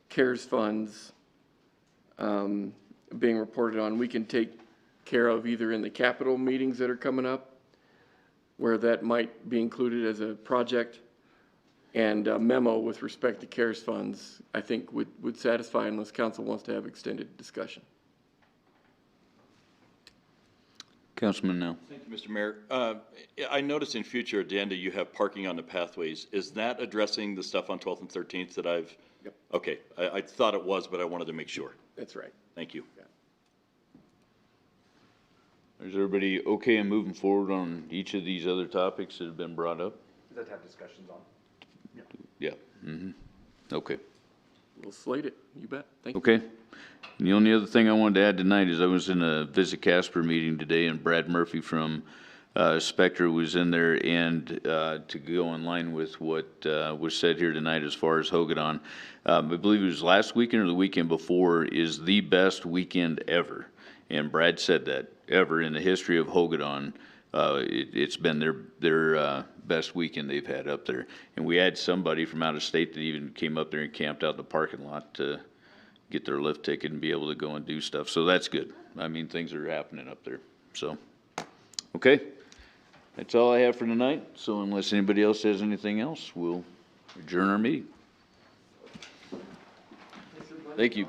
CARES funds being reported on, we can take care of either in the capital meetings that are coming up, where that might be included as a project, and a memo with respect to CARES funds, I think would satisfy unless council wants to have extended discussion. Councilman now. Thank you, Mr. Mayor. I noticed in future addenda, you have parking on the pathways. Is that addressing the stuff on 12th and 13th that I've? Yep. Okay, I thought it was, but I wanted to make sure. That's right. Thank you. Is everybody okay in moving forward on each of these other topics that have been brought up? That have discussions on. Yeah. Mm-hmm. Okay. We'll slate it. You bet. Thank you. Okay. And the only other thing I wanted to add tonight is I was in a Visit Casper meeting today, and Brad Murphy from Spectre was in there, and to go in line with what was said here tonight as far as Hogadon, I believe it was last weekend or the weekend before, is the best weekend ever. And Brad said that ever in the history of Hogadon, it's been their best weekend they've had up there. And we had somebody from out of state that even came up there and camped out in the parking lot to get their lift ticket and be able to go and do stuff. So that's good. I mean, things are happening up there. So, okay. That's all I have for tonight. So unless anybody else has anything else, we'll adjourn our meeting. Thank you.